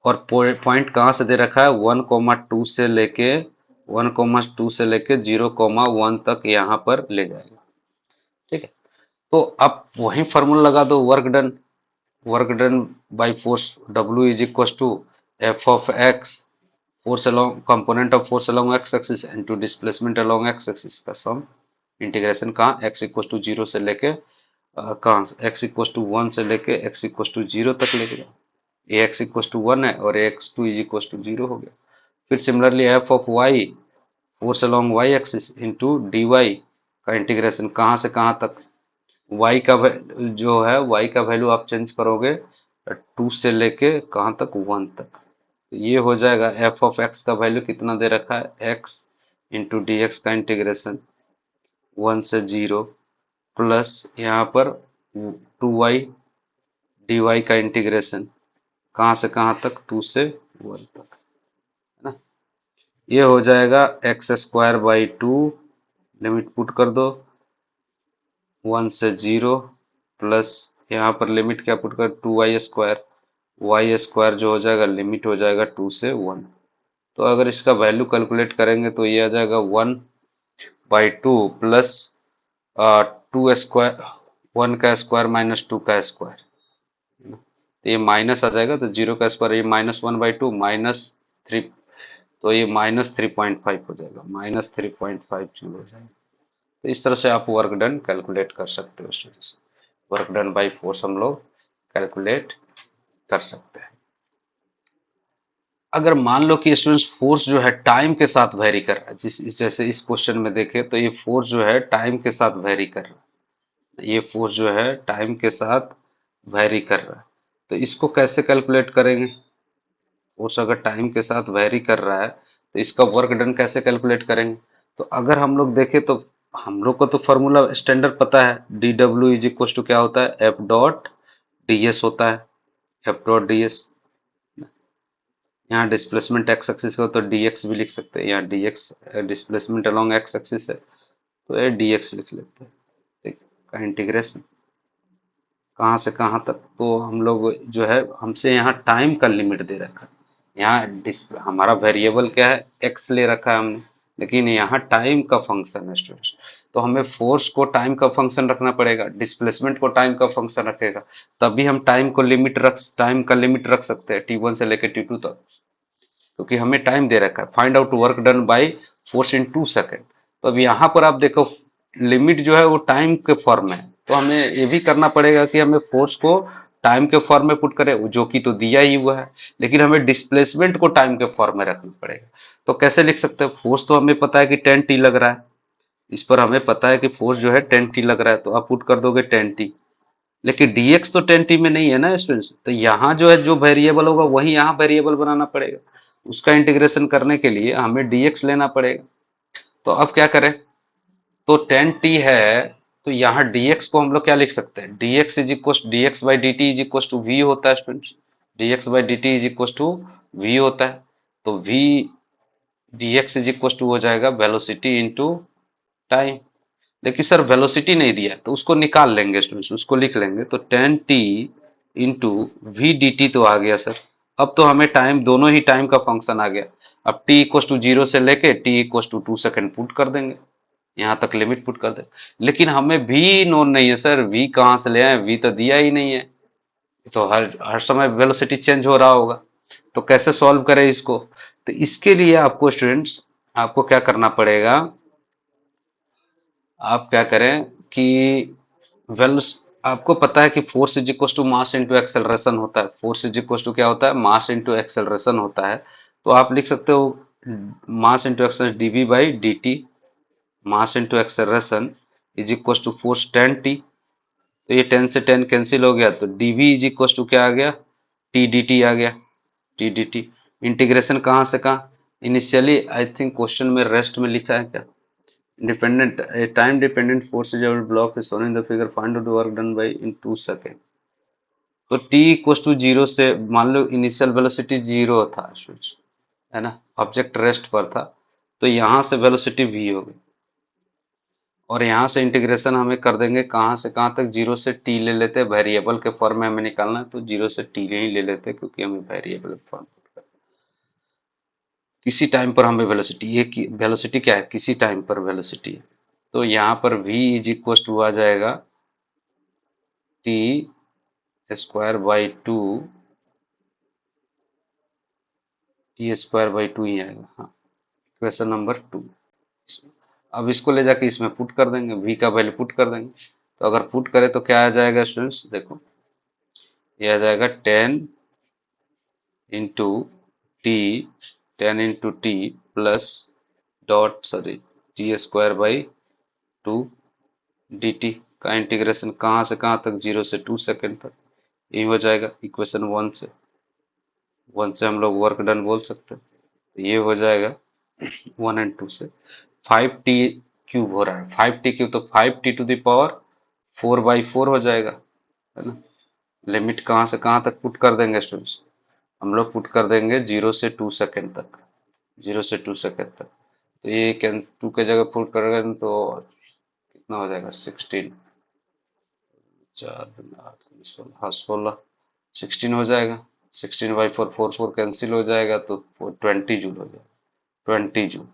S1: और पॉइंट कहाँ से दे रखा है, 1,2 से लेके 1,2 से लेके 0,1 तक यहाँ पर ले जाएगा। ठीक है, तो अब वही फॉर्मूला लगा दो, work done by force W is equal to f of x, force along component of force along x axis into displacement along x axis का सम, इंटीग्रेशन कहाँ एक्स इक्वल टू 0 से लेके कहाँ से एक्स इक्वल टू 1 से लेके x equal to 0 तक लेके जाओ। ए एक्स इक्वल टू 1 है और A X two is equal to 0 हो गया। फिर similarly F of Y, force along Y axis into D Y का इंटीग्रेशन कहाँ से कहाँ तक, वाई का जो है वाई का वैल्यू आप चेंज करोगे 2 से लेके कहाँ तक 1 तक, तो ये हो जाएगा एफ ऑफ एक्स का वैल्यू कितना दे रखा है, एक्स इंटू डी एक्स का इंटीग्रेशन 1 से 0 प्लस यहाँ पर 2y डी वाई का इंटीग्रेशन कहाँ से कहाँ तक 2 से 1 तक, है ना। ये हो जाएगा x square by 2, limit put कर दो 1 से 0 प्लस यहाँ पर लिमिट क्या पुट कर 2y स्क्वायर, वाई स्क्वायर जो हो जाएगा लिमिट हो जाएगा 2 से 1। तो अगर इसका वैल्यू कैलकुलेट करेंगे तो ये आ जाएगा 1/2 प्लस 2 स्क्वायर, 1 का स्क्वायर माइनस 2 का स्क्वायर, तो ये माइनस आ जाएगा, तो 0 का स्क्वायर ये -1/2 -3, तो ये -3.5 हो जाएगा, -3.5 जूल हो जाएगा। तो इस तरह से आप वर्क डन कैलकुलेट कर सकते हो students, work done by force हम लोग कैलकुलेट कर सकते हैं। अगर मान लो कि स्टूडेंट्स फोर्स जो है टाइम के साथ वेरी कर रहा है, जैसे इस क्वेश्चन में देखें तो ये फोर्स जो है टाइम के साथ वेरी कर रहा है, ये फोर्स जो है टाइम के साथ वेरी कर रहा है, तो इसको कैसे कैलकुलेट करेंगे? फोर्स अगर टाइम के साथ वेरी कर रहा है तो इसका वर्क डन कैसे कैलकुलेट करेंगे? तो अगर हम लोग देखें तो हम लोग को तो फॉर्मूला स्टैंडर्ड पता है, d W is equal to क्या होता है, एफ डॉट डी एस होता है, एफ डॉट डी एस। यहाँ डिस्प्लेसमेंट एक्स एक्सिस का तो dx भी लिख सकते हैं, यहाँ dx displacement along x axis है तो ये dx लिख लेते हैं, ठीक का इंटीग्रेशन कहाँ से कहाँ तक, तो हम लोग जो है हमसे यहाँ टाइम का लिमिट दे रखा है, यहाँ हमारा वेरिएबल क्या है, x ले रखा है हमने, लेकिन यहाँ टाइम का फंक्शन है स्टूडेंट्स, तो हमें फोर्स को टाइम का फंक्शन रखना पड़ेगा, डिस्प्लेसमेंट को टाइम का फंक्शन रखेगा, तभी हम टाइम का लिमिट रख सकते हैं t1 से लेकर t2 तक, क्योंकि हमें टाइम दे रखा है, find out work done by force in 2 second. तो अब यहाँ पर आप देखो लिमिट जो है वो टाइम के फॉर्म में है, तो हमें ये भी करना पड़ेगा कि हमें फोर्स को टाइम के फॉर्म में पुट करें, जो कि तो दिया ही हुआ है, लेकिन हमें डिस्प्लेसमेंट को टाइम के फॉर्म में रखना पड़ेगा। तो कैसे लिख सकते हैं? फोर्स तो हमें पता है कि 10t लग रहा है, इस पर हमें पता है कि फोर्स जो है 10t लग रहा है, तो आप पुट कर दोगे 10t, लेकिन dx तो 10t में नहीं है ना स्टूडेंट्स, तो यहाँ जो है जो वेरिएबल होगा वही यहाँ वेरिएबल बनाना पड़ेगा, उसका इंटीग्रेशन करने के लिए हमें dx लेना पड़ेगा। तो अब क्या करें, तो 10t है, तो यहाँ dx को हम लोग क्या लिख सकते हैं, dx is equal d x by d t is equal to v होता है students, dx by d t is equal to v होता है, तो v dx is equal to हो जाएगा वेलोसिटी इंटू टाइम। देखिए सर वेलोसिटी नहीं दिया है, तो उसको निकाल लेंगे स्टूडेंट्स, उसको लिख लेंगे, तो 10t into we D T तो आ गया सर, अब तो हमें टाइम दोनों ही टाइम का फंक्शन आ गया, अब t इक्व टू जीरो से लेके t equal to 2 second put कर देंगे, यहाँ तक लिमिट पुट कर दे, लेकिन हमें v नोन नहीं है सर, v कहाँ से ले आए, v तो दिया ही नहीं है, तो हर हर समय वेलोसिटी चेंज हो रहा होगा, तो कैसे सॉल्व करें इसको? तो इसके लिए आपको स्टूडेंट्स आपको क्या करना पड़ेगा, आप क्या करें कि वेल आपको पता है कि force is equal to mass into acceleration होता है, फोर्स इज इक्वल टू क्या होता है, मास इंटू एक्सेलरेशन होता है, तो आप लिख सकते हो mass into acceleration d v by d t, mass into acceleration is equal to force 10t, तो ये 10 से 10 कैंसिल हो गया, तो dv इज इक्वल टू क्या आ गया, टी डी टी आ गया, टी डी टी। इंटीग्रेशन कहाँ से कहाँ, इनिशियली आई थिंक क्वेश्चन में रेस्ट में लिखा है क्या, independent a time dependent force is our block is shown in the figure, find out the work done by in 2 second. तो t इक्वल टू जीरो से मान लो इनिशियल वेलोसिटी जीरो था switch, है ना, ऑब्जेक्ट रेस्ट पर था, तो यहाँ से वेलोसिटी v हो गई, और यहाँ से इंटीग्रेशन हमें कर देंगे कहाँ से कहाँ तक, जीरो से t ले लेते हैं, वेरिएबल के फॉर्म में हमें निकालना है, तो जीरो से t ही ले लेते हैं क्योंकि हमें वेरिएबल फॉर्म, किसी टाइम पर हमें वेलोसिटी, ये वेलोसिटी क्या है, किसी टाइम पर वेलोसिटी है, तो यहाँ पर v इज इक्व टू आ जाएगा T square by two, T square by two ही आएगा, हाँ क्वेश्चन नंबर 2। अब इसको ले जाके इसमें पुट कर देंगे, v का वैल्यू पुट कर देंगे, तो अगर पुट करें तो क्या आ जाएगा स्टूडेंट्स, देखो ये आ जाएगा 10 into T, 10 into T plus dot sorry T square by to D T का इंटीग्रेशन कहाँ से कहाँ तक, जीरो से 2 सेकेंड तक, ये हो जाएगा इक्वेशन 1 से हम लोग वर्क डन बोल सकते हैं, तो ये हो जाएगा 1 और 2 से 5t क्यूब हो रहा है, 5t क्यूब तो 5t टू द पावर 4/4 हो जाएगा, है ना। लिमिट कहाँ से कहाँ तक पुट कर देंगे स्टूडेंट्स, हम लोग पुट कर देंगे 0 से 2 सेकेंड तक, 0 से 2 सेकेंड तक, तो ये 2 के जगह पुट करेंगे तो कितना हो जाएगा 16, 4 हाँ 16, 16 हो जाएगा, 16/4 4 कैंसिल हो जाएगा, तो 20 जूल हो जाएगा, 20 जूल।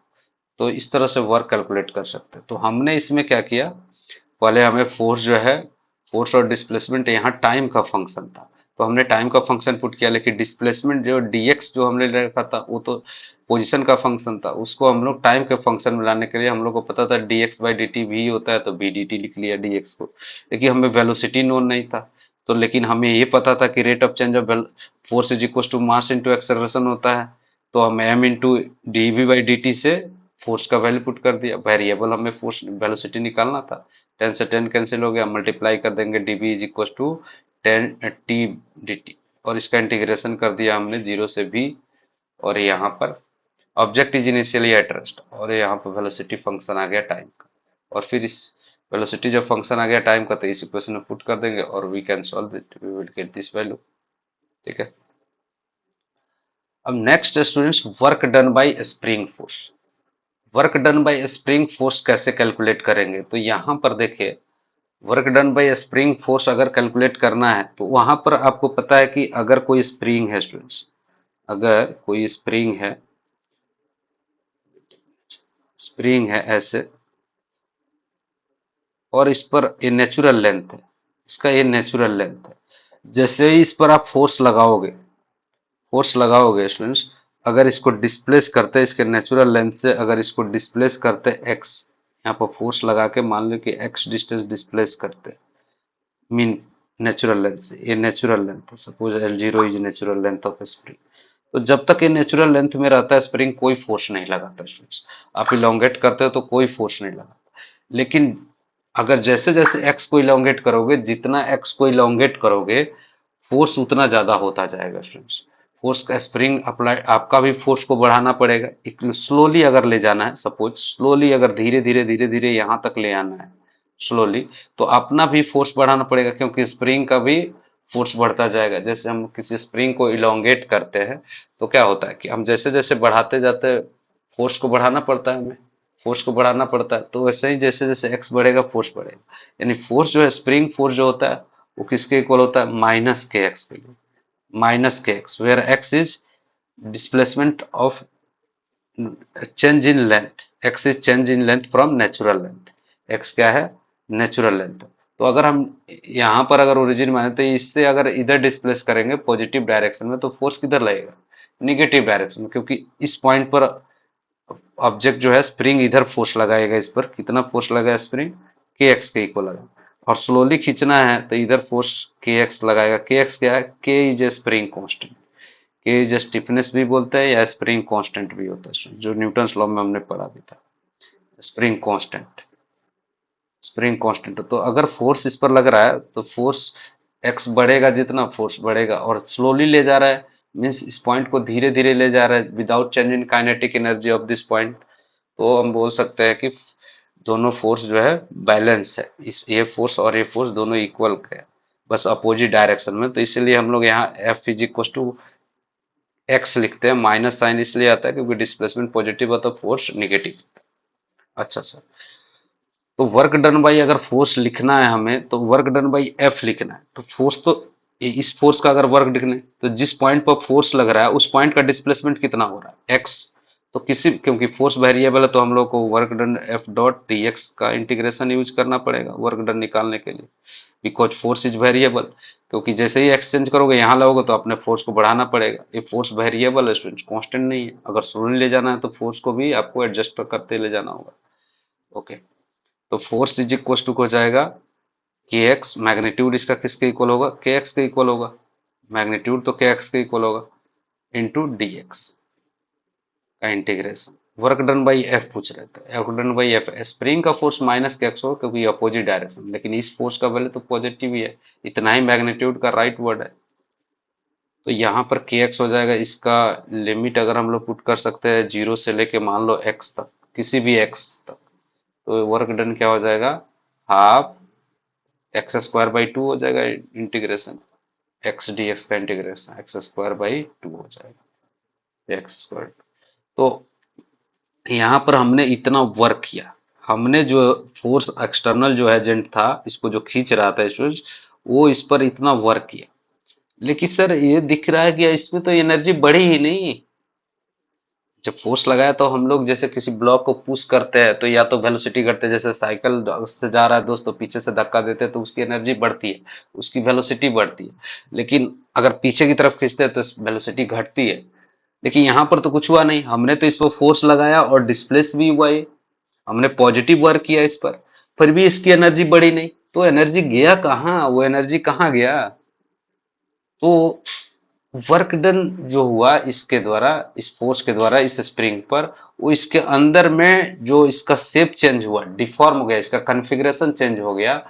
S1: तो इस तरह से वर्क कैलकुलेट कर सकते हैं। तो हमने इसमें क्या किया, पहले हमें फोर्स जो है, फोर्स और डिस्प्लेसमेंट यहाँ टाइम का फंक्शन था, तो हमने टाइम का फंक्शन पुट किया, लेकिन डिस्प्लेसमेंट जो dx जो हमने रखा था वो तो पोजीशन का फंक्शन था, उसको हम लोग टाइम के फंक्शन में लाने के लिए हम लोग को पता था dx बाई डी टी भी होता है, तो b dt लिख लिया dx को, लेकिन हमें वेलोसिटी नोन नहीं था, तो लेकिन हमें ये पता था कि rate of change of force is equal to mass into acceleration होता है, तो हम m into d v by d t से फोर्स का वैल्यू पुट कर दिया। वेरिएबल हमें फोर्स वेलोसिटी निकालना था, 10 से 10 कैंसिल हो गया, मल्टीप्लाई कर देंगे d b is equal to 10 t d t, और इसका इंटीग्रेशन कर दिया हमने 0 से b, और यहाँ पर object is initially at rest, और यहाँ पर वेलोसिटी फंक्शन आ गया टाइम का, और फिर इस वेलोसिटी जब फंक्शन आ गया टाइम का तो इस इक्वेशन में पुट कर देंगे और we can solve it, we will get this value. ठीक है, अब next students, work done by spring force. Work done by spring force कैसे कैलकुलेट करेंगे? तो यहां पर देखिए, work done by spring force अगर कैलकुलेट करना है तो वहां पर आपको पता है कि अगर कोई स्प्रिंग है स्टूडेंट्स, अगर कोई स्प्रिंग है ऐसे, और इस पर ये नेचुरल लेंथ है, इसका ये नेचुरल लेंथ है, जैसे ही इस पर आप फोर्स लगाओगे स्टूडेंट्स, अगर इसको डिस्प्लेस करते हैं इसके नेचुरल लेंथ से, अगर इसको डिस्प्लेस करते हैं एक्स, यहाँ पर फोर्स लगा के मान लो कि एक्स डिस्टेंस डिस्प्लेस करते हैं मीन नेचुरल लेंथ से, ये नेचुरल लेंथ है, suppose L0 is natural length of spring. तो जब तक ये नेचुरल लेंथ में रहता है स्प्रिंग, कोई फोर्स नहीं लगाता स्टूडेंट्स। आप इलोंगेट करते हो तो कोई फोर्स नहीं लगाता। लेकिन अगर जैसे जैसे एक्स को इलोंगेट करोगे, जितना एक्स को इलोंगेट करोगे, फोर्स उतना ज्यादा होता जाएगा स्टूडेंट्स। फोर्स का स्प्रिंग अप्लाई, आपका भी फोर्स को बढ़ाना पड़ेगा। स्लोली अगर ले जाना है, सपोज स्लोली अगर धीरे धीरे धीरे धीरे यहां तक ले आना है स्लोली, तो अपना भी फोर्स बढ़ाना पड़ेगा, क्योंकि स्प्रिंग का भी फोर्स बढ़ता जाएगा। जैसे हम किसी स्प्रिंग को इलोंगेट करते हैं तो क्या होता है कि हम जैसे जैसे बढ़ाते जाते हैं, फोर्स को बढ़ाना पड़ता है हमें, फोर्स को बढ़ाना पड़ता है। तो वैसे ही जैसे जैसे एक्स बढ़ेगा फोर्स बढ़ेगा, यानी फोर्स जो है, स्प्रिंग फोर्स जो होता है वो किसके इक्वल होता है? माइनस के एक्स के लिए, minus k x, where x is displacement of change in length, x is change in length from natural length, x क्या है? Natural length. तो अगर हम यहाँ पर अगर ओरिजिन माने तो इससे अगर इधर डिस्प्लेस करेंगे पॉजिटिव डायरेक्शन में, तो फोर्स किधर लगेगा? निगेटिव डायरेक्शन में, क्योंकि इस पॉइंट पर ऑब्जेक्ट जो है स्प्रिंग इधर फोर्स लगाएगा, इस पर कितना फोर्स लगाएगा स्प्रिंग? के एक्स के इक्वल लगाएगा। और स्लोली खींचना है तो इधर फोर्स के एक्स लगाएगा। के एक्स क्या है? के इज ए स्प्रिंग कांस्टेंट, के इज स्टिफनेस भी बोलते हैं या स्प्रिंग कांस्टेंट भी होता है, जो न्यूटन्स लॉ में हमने पढ़ा भी था। Spring constant, spring constant. तो अगर फोर्स इस पर लग रहा है तो फोर्स एक्स बढ़ेगा, जितना फोर्स बढ़ेगा, और स्लोली ले जा रहा है मीन्स इस पॉइंट को धीरे धीरे ले जा रहा है without change in kinetic energy of this point, तो हम बोल सकते हैं कि दोनों फोर्स जो है बैलेंस है, इस ये फोर्स और ये फोर्स दोनों इक्वल है, बस अपोजिट डायरेक्शन में। तो इसीलिए हम लोग यहाँ f is equal to x लिखते हैं। माइनस साइन इसलिए आता है क्योंकि डिस्प्लेसमेंट पॉजिटिव है तो फोर्स निगेटिव। अच्छा सर, तो वर्क डन बाई अगर फोर्स लिखना है हमें तो वर्क डन बाई एफ लिखना है। तो फोर्स तो इस फोर्स का अगर वर्क लिखना है तो जिस पॉइंट पर फोर्स लग रहा है उस पॉइंट का डिस्प्लेसमेंट कितना हो रहा है? एक्स। तो किसी, क्योंकि फोर्स वेरिएबल है तो हम लोग को work done F dot D x का इंटीग्रेशन यूज करना पड़ेगा वर्क डन निकालने के लिए, बिकॉज फोर्स इज वेरिएबल। क्योंकि जैसे ही एक्सचेंज करोगे यहाँ लाओगे तो अपने फोर्स को बढ़ाना पड़ेगा। ये फोर्स वेरिएबल है स्टूडेंट्स, कांस्टेंट नहीं है। अगर स्लोली ले जाना है तो फोर्स को भी आपको एडजस्ट करते ले जाना होगा। ओके, तो फोर्स इज इक्वल टू हो जाएगा के एक्स, मैग्नीट्यूड इसका किसके इक्वल होगा? के एक्स के इक्वल होगा, मैग्नीट्यूड तो के एक्स के इक्वल होगा, इंटू डी एक्स का integration. Work done by F पूछ रहे थे, work done by F, spring का फोर्स माइनस के एक्स होगा क्योंकि अपोजिट डायरेक्शन, लेकिन इस फोर्स का वैल्यू तो पॉजिटिव ही है, इतना ही मैग्नीट्यूड का राइट वर्ड है। तो यहाँ पर के एक्स हो जाएगा, इसका लिमिट अगर हम लोग पुट कर सकते हैं 0 से लेके मान लो एक्स तक, किसी भी एक्स तक, तो वर्क डन क्या हो जाएगा? हाफ एक्स स्क्वायर बाई 2 हो जाएगा इंटीग्रेशन, एक्स डी एक्स का इंटीग्रेशन एक्स स्क्वायर बाई 2 हो जाएगा, एक्स स्क्वायर। तो यहाँ पर हमने इतना वर्क किया, हमने जो फोर्स एक्सटर्नल जो एजेंट था इसको जो खींच रहा था स्टूडेंट्स, वो इस पर इतना वर्क किया, लेकिन सर ये दिख रहा है कि इसमें तो एनर्जी बढ़ी ही नहीं। जब फोर्स लगाया तो हम लोग जैसे किसी ब्लॉक को पुश करते हैं तो या तो वेलोसिटी घटते हैं, जैसे साइकिल से जा रहा है दोस्तों, पीछे से धक्का देते हैं तो उसकी एनर्जी बढ़ती है, उसकी वेलोसिटी बढ़ती है। लेकिन अगर पीछे की तरफ खींचते हैं तो वेलोसिटी घटती है। लेकिन यहाँ पर तो कुछ हुआ नहीं, हमने तो इस पर फोर्स लगाया और डिस्प्लेस भी हुआ, ये हमने पॉजिटिव वर्क किया इस पर, फिर भी इसकी एनर्जी बढ़ी नहीं। तो एनर्जी गया कहाँ? वो एनर्जी कहाँ गया? तो वर्क डन जो हुआ इसके द्वारा, इस फोर्स के द्वारा इस स्प्रिंग पर, वो इसके अंदर में जो इसका शेप चेंज हुआ, डिफॉर्म हो गया, इसका कन्फिग्रेशन चेंज हो गया।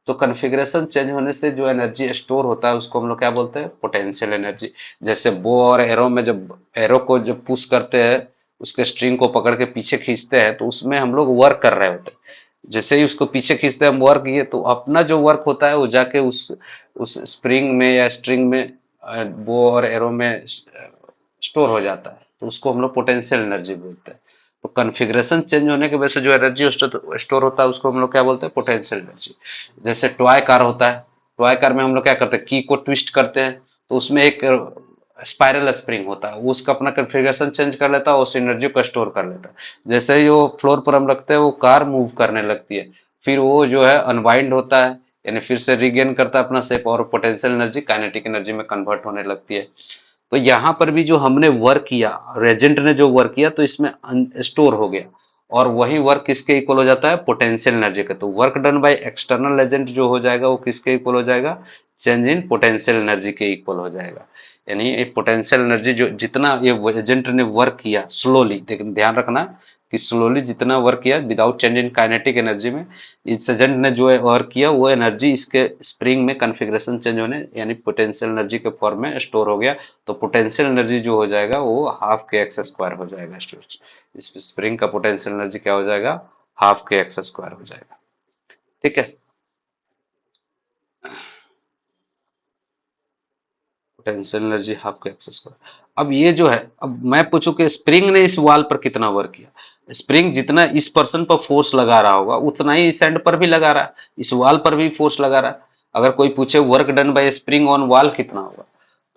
S1: तो कन्फिग्रेशन चेंज होने से जो एनर्जी स्टोर होता है उसको हम लोग क्या बोलते हैं, पोटेंशियल एनर्जी। जैसे बो और एरो में जब एरो को जब पुश करते हैं, उसके स्ट्रिंग को पकड़ के पीछे खींचते हैं, तो उसमें हम लोग वर्क कर रहे होते हैं। जैसे ही उसको पीछे खींचते हैं हम वर्क, ये तो अपना जो वर्क होता है वो जाके उस स्प्रिंग में या स्ट्रिंग में, बो और एरो में स्टोर हो जाता है, तो उसको हम लोग पोटेंशियल एनर्जी बोलते हैं। तो कॉन्फ़िगरेशन चेंज होने की वजह से जो एनर्जी स्टोर होता है उसको हम लोग क्या बोलते हैं, पोटेंशियल एनर्जी। जैसे टॉय कार होता है, टॉय कार में हम लोग क्या करते हैं, की को ट्विस्ट करते हैं, तो उसमें एक स्पाइरल स्प्रिंग होता है, वो उसका अपना कॉन्फ़िगरेशन चेंज कर लेता है, उस एनर्जी को स्टोर कर लेता है। जैसे ही वो फ्लोर पर हम रखते हैं वो कार मूव करने लगती है, फिर वो जो है अनवाइंड होता है, यानी फिर से रिगेन करता है अपना शेप, और पोटेंशियल एनर्जी काइनेटिक एनर्जी में कन्वर्ट होने लगती है। तो यहाँ पर भी जो हमने वर्क किया, रेजेंट ने जो वर्क किया, तो इसमें स्टोर हो गया, और वही वर्क किसके इक्वल हो जाता है, पोटेंशियल एनर्जी का। तो work done by external agent जो हो जाएगा वो किसके इक्वल हो जाएगा, चेंज इन पोटेंशियल एनर्जी के इक्वल हो जाएगा। यानी ये पोटेंशियल एनर्जी जो जितना ये एजेंट ने वर्क किया स्लोली, लेकिन ध्यान रखना कि स्लोली जितना वर्क किया without change in kinetic energy में, इस एजेंट ने जो वर्क किया वो एनर्जी इसके स्प्रिंग में कन्फिग्रेशन चेंज होने यानी पोटेंशियल एनर्जी के फॉर्म में स्टोर हो गया। तो पोटेंशियल एनर्जी जो हो जाएगा वो हाफ के एक्स स्क्वायर हो जाएगा स्टूडेंट्स। इस स्प्रिंग का पोटेंशियल एनर्जी क्या हो जाएगा, हाफ के एक्स स्क्वायर हो जाएगा। ठीक है, पोटेंशियल एनर्जी हाफ के एक्स स्क्वायर। अब ये जो है, अब मैं पूछूं कि स्प्रिंग ने इस वॉल पर कितना वर्क किया। स्प्रिंग जितना इस पर्सन पर फोर्स लगा रहा होगा उतना ही इस एंड पर भी लगा रहा है, इस वॉल पर भी फोर्स लगा रहा है। अगर कोई पूछे work done by spring on wall कितना होगा,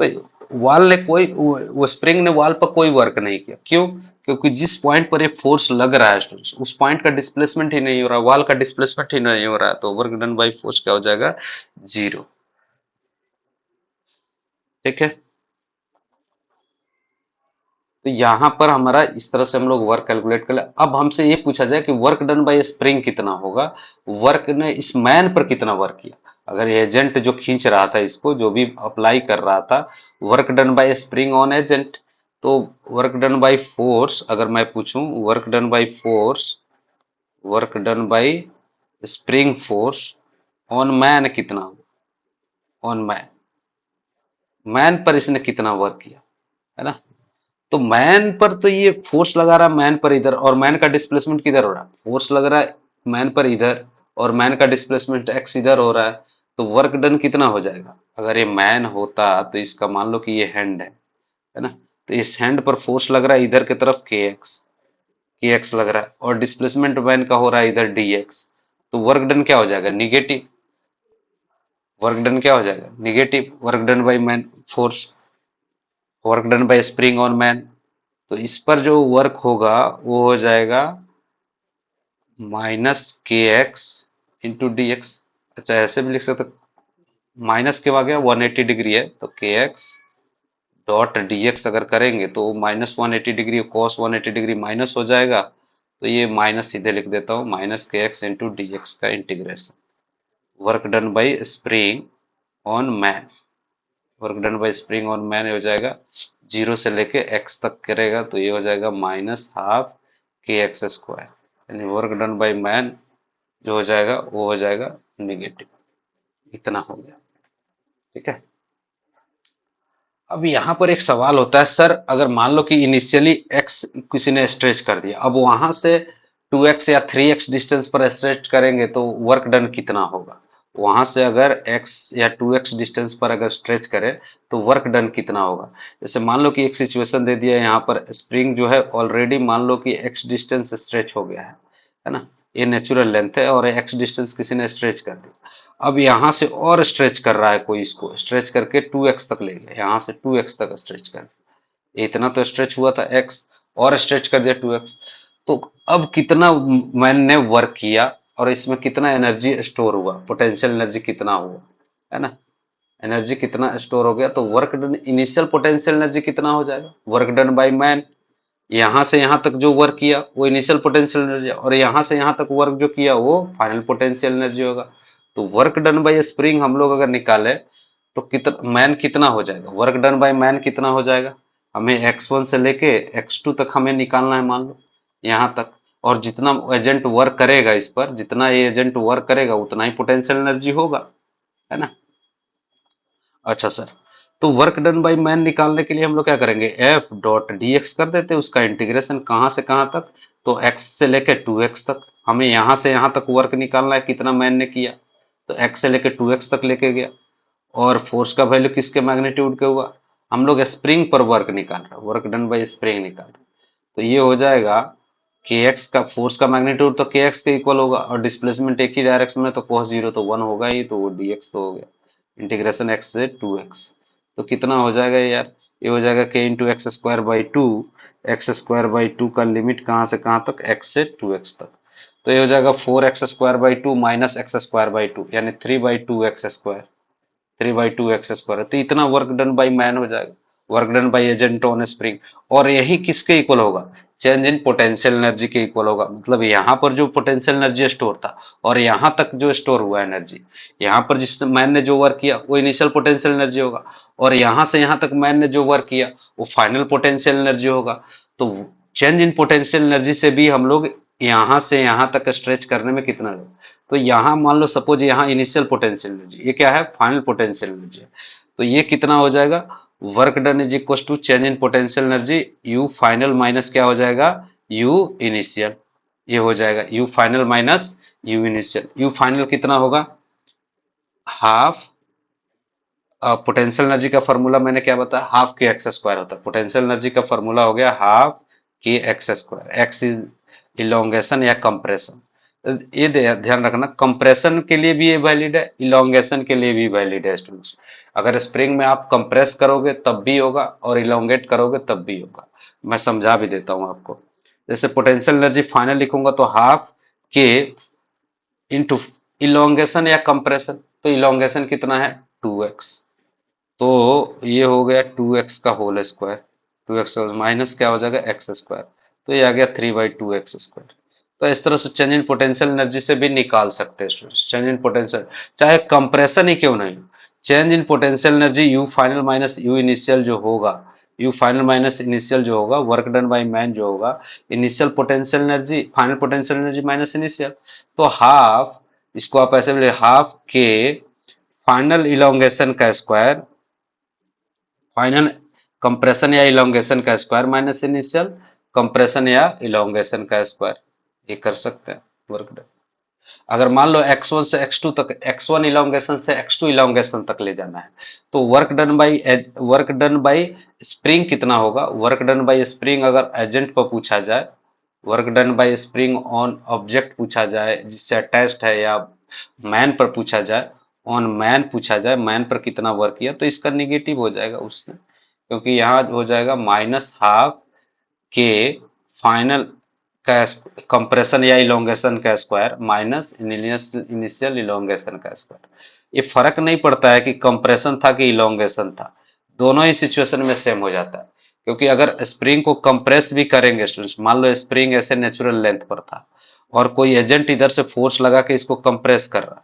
S1: तो वॉल ने कोई वो स्प्रिंग ने वॉल पर कोई वर्क नहीं किया। क्यों? क्योंकि जिस पॉइंट पर ये फोर्स लग रहा है students, उस पॉइंट का डिस्प्लेसमेंट ही नहीं हो रहा, वॉल का डिस्प्लेसमेंट ही नहीं हो रहा है, तो वर्क डन बाय फोर्स क्या हो जाएगा, जीरो। ठीक है, तो यहां पर हमारा इस तरह से हम लोग वर्क कैलकुलेट कर ले। अब हमसे ये पूछा जाए कि वर्क डन बाय स्प्रिंग कितना होगा, वर्क ने इस मैन पर कितना वर्क किया। अगर एजेंट जो खींच रहा था इसको, जो भी अप्लाई कर रहा था, work done by spring on agent, तो वर्क डन बाय फोर्स, अगर मैं पूछूं work done by force, work done by spring force on man कितना होगा, ऑन मैन, मैन पर इसने कितना वर्क किया, है ना। तो मैन पर तो ये फोर्स लगा रहा है मैन पर इधर, और मैन का डिस्प्लेसमेंट किधर हो रहा है, फोर्स लग रहा है मैन पर इधर, और मैन का डिस्प्लेसमेंट एक्स इधर हो रहा है। तो वर्क डन कितना हो जाएगा, अगर ये मैन होता तो इसका मान लो कि ये हैंड है ना, तो इस हैंड पर फोर्स लग रहा है इधर की तरफ के एक्स लग रहा है, और डिस्प्लेसमेंट मैन का हो रहा है इधर डी एक्स। तो वर्क डन क्या हो जाएगा, निगेटिव। वर्क डन क्या हो जाएगा, negative work done by man force, work done by spring on man. तो इस पर जो वर्क होगा वो हो जाएगा minus k x into D x. अच्छा, ऐसे भी लिख सकते, माइनस के आगे 180 डिग्री है, तो के एक्स डॉट डी एक्स अगर करेंगे तो minus 180 degree, cos 180 degree minus हो जाएगा। तो ये माइनस सीधे लिख देता हूँ, minus k x into D x का integration, work done by spring on man, work done by spring on man हो जाएगा, जीरो से लेके एक्स तक करेगा तो ये हो जाएगा माइनस हाफ के एक्स स्क्वायर, यानी वर्क डन बाय मैन जो हो जाएगा वो हो जाएगा निगेटिव। इतना हो गया। ठीक है, अब यहाँ पर एक सवाल होता है, सर अगर मान लो कि इनिशियली एक्स किसी ने स्ट्रेच कर दिया, अब वहां से 2x या 3x डिस्टेंस पर स्ट्रेच करेंगे तो वर्क डन कितना होगा। वहां से अगर x या 2x डिस्टेंस पर अगर स्ट्रेच करें तो वर्क डन कितना होगा। जैसे मान लो कि एक सिचुएशन दे दिया है, यहाँ पर स्प्रिंग जो है ऑलरेडी मान लो कि x डिस्टेंस स्ट्रेच हो गया है ना, ये नेचुरल लेंथ है और x डिस्टेंस किसी ने स्ट्रेच कर दिया। अब यहाँ से और स्ट्रेच कर रहा है कोई, इसको स्ट्रेच करके 2x तक ले गया, यहाँ से 2x तक स्ट्रेच कर दिया, इतना तो स्ट्रेच हुआ था x, और स्ट्रेच कर दिया 2x। तो अब कितना मैंने वर्क किया और इसमें कितना एनर्जी स्टोर हुआ, पोटेंशियल एनर्जी कितना हुआ, है ना, एनर्जी कितना स्टोर हो गया। तो work done initial potential energy कितना हो जाएगा, वर्क डन बाय मैन, यहां से यहां तक जो वर्क किया वो इनिशियल पोटेंशियल एनर्जी, और यहां से यहां तक वर्क जो किया वो फाइनल पोटेंशियल एनर्जी होगा। तो वर्क डन बाय स्प्रिंग हम लोग अगर निकाले तो कितना मैन कितना हो जाएगा, वर्क डन बाय मैन कितना हो जाएगा, हमें x1 से लेके x2 तक हमें निकालना है मान लो यहाँ तक। और जितना एजेंट वर्क करेगा इस पर, जितना ये एजेंट वर्क करेगा उतना ही पोटेंशियल एनर्जी होगा, है ना। अच्छा सर, तो वर्क डन बाय मैन निकालने के लिए हम लोग क्या करेंगे, एफ डॉट डी एक्स कर देते हैं, उसका इंटीग्रेशन कहाँ से कहाँ तक, तो एक्स से लेके टू एक्स तक। हमें यहाँ से यहाँ तक वर्क निकालना है कितना मैन ने किया, तो एक्स से लेके टू एक्स तक लेके गया। और फोर्स का वैल्यू किसके मैग्नीट्यूड के हुआ, हम लोग स्प्रिंग पर वर्क निकाल रहे हैं, वर्क डन बाय स्प्रिंग निकाल रहे हैं। तो ये हो जाएगा के एक्स का फोर्स का मैग्नीट्यूड तो के एक्स के इक्वल होगा, और डिस्प्लेसमेंट एक ही डायरेक्शन में तो cos जीरो तो वन होगा ही, तो वो डी एक्स तो हो गया इंटीग्रेशन एक्स से टू एक्स। तो कितना हो जाएगा यार, ये हो जाएगा के into x square by two, x square by to का लिमिट कहाँ से कहाँ तक, एक्स से टू एक्स तक। तो ये हो जाएगा four X square by two minus X square by two, यानी three by two x square, three by two x square. तो इतना वर्क डन बाई मैन हो जाएगा, work done by agent on spring. और यही किसके इक्वल होगा, change in potential energy के इक्वल होगा। मतलब यहाँ पर जो पोटेंशियल एनर्जी स्टोर था और यहाँ तक जो स्टोर हुआ एनर्जी, यहाँ पर जिस मैन ने जो वर्क किया वो इनिशियल पोटेंशियल एनर्जी होगा, और यहाँ से यहाँ तक मैन ने जो वर्क किया वो फाइनल पोटेंशियल एनर्जी होगा। तो चेंज इन पोटेंशियल एनर्जी से भी हम लोग यहाँ से यहाँ तक स्ट्रेच करने में कितना लगा। तो यहाँ मान लो सपोज यहाँ इनिशियल पोटेंशियल एनर्जी, ये क्या है, फाइनल पोटेंशियल एनर्जी है। तो ये कितना हो जाएगा, work done is equal to change in potential energy u final minus क्या हो जाएगा, यू इनिशियल। ये हो जाएगा u final minus u initial. U final कितना होगा, हाफ, पोटेंशियल एनर्जी का फॉर्मूला मैंने क्या बताया, हाफ के एक्स स्क्वायर होता है। पोटेंशियल एनर्जी का फॉर्मूला हो गया हाफ के x square. X is elongation या कंप्रेशन। ये ध्यान रखना, कंप्रेशन के लिए भी ये वैलिड है, इलोंगेशन के लिए भी वैलिड है स्टूडेंट्स। अगर स्प्रिंग में आप कंप्रेस करोगे तब भी होगा और इलोंगेट करोगे तब भी होगा। मैं समझा भी देता हूं आपको। जैसे पोटेंशियल एनर्जी फाइनल लिखूंगा तो हाफ के इंटू इलोंगेशन या कंप्रेशन, तो इलोंगेशन कितना है, टू एक्स। तो ये हो गया टू एक्स का whole square, two x minus क्या हो जाएगा एक्स स्क्वायर, तो ये आ गया three by two x square. तो इस तरह से चेंज इन पोटेंशियल एनर्जी से भी निकाल सकते हैं स्टूडेंट्स, चेंज इन पोटेंशियल, चाहे कंप्रेशन ही क्यों नहीं, change in potential energy u final minus u initial जो होगा, यू फाइनल माइनस इनिशियल जो होगा, वर्क डन बाय मैन जो होगा, initial potential energy final potential energy minus initial. तो हाफ, इसको आप ऐसे बोले हाफ के फाइनल इलोंगेशन का स्क्वायर, फाइनल कंप्रेशन या इलोंगेशन का स्क्वायर माइनस इनिशियल कंप्रेशन या इलोंगेशन का स्क्वायर, ये कर सकते हैं वर्क डन। अगर मान लो x1 से x2 तक, x1 इलोंगेशन से x2 इलोंगेशन तक ले जाना है, तो वर्क डन बाई स्प्रिंग कितना होगा, वर्क डन बाई स्प्रिंग अगर एजेंट पर पूछा जाए, work done by spring on object पूछा जाए जिससे अटैच्ड है, या मैन पर पूछा जाए, ऑन मैन पूछा जाए, मैन पर कितना वर्क किया, तो इसका निगेटिव हो जाएगा उसने, क्योंकि यहाँ हो जाएगा माइनस हाफ के फाइनल का कंप्रेशन या इलोंगेशन का स्क्वायर माइनस इनिशियल इलोंगेशन का स्क्वायर। ये फर्क नहीं पड़ता है कि कंप्रेशन था कि इलोंगेशन था, दोनों ही सिचुएशन में सेम हो जाता है। क्योंकि अगर स्प्रिंग को कंप्रेस भी करेंगे स्टूडेंट्स, मान लो स्प्रिंग ऐसे नेचुरल लेंथ पर था और कोई एजेंट इधर से फोर्स लगा के इसको कंप्रेस कर रहा है,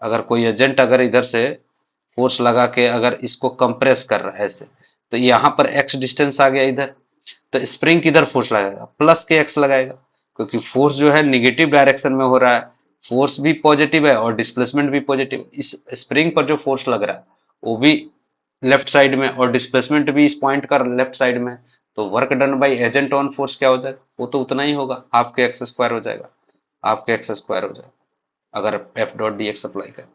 S1: अगर कोई एजेंट अगर इधर से फोर्स लगा के अगर इसको कंप्रेस कर रहा है ऐसे, तो यहाँ पर एक्स डिस्टेंस आ गया इधर, तो स्प्रिंग किधर फोर्स लगाएगा, प्लस के एक्स लगाएगा, क्योंकि फोर्स जो है निगेटिव डायरेक्शन में हो रहा है, फोर्स भी पॉजिटिव है और डिस्प्लेसमेंट भी पॉजिटिव। इस स्प्रिंग पर जो फोर्स लग रहा है वो भी लेफ्ट साइड में और डिस्प्लेसमेंट भी इस पॉइंट का लेफ्ट साइड में, तो work done by agent on force क्या हो जाएगा, वो तो उतना ही होगा, हाफ के एक्स स्क्वायर हो जाएगा, हाफ के एक्स स्क्वायर हो जाएगा अगर F dot D x apply करें।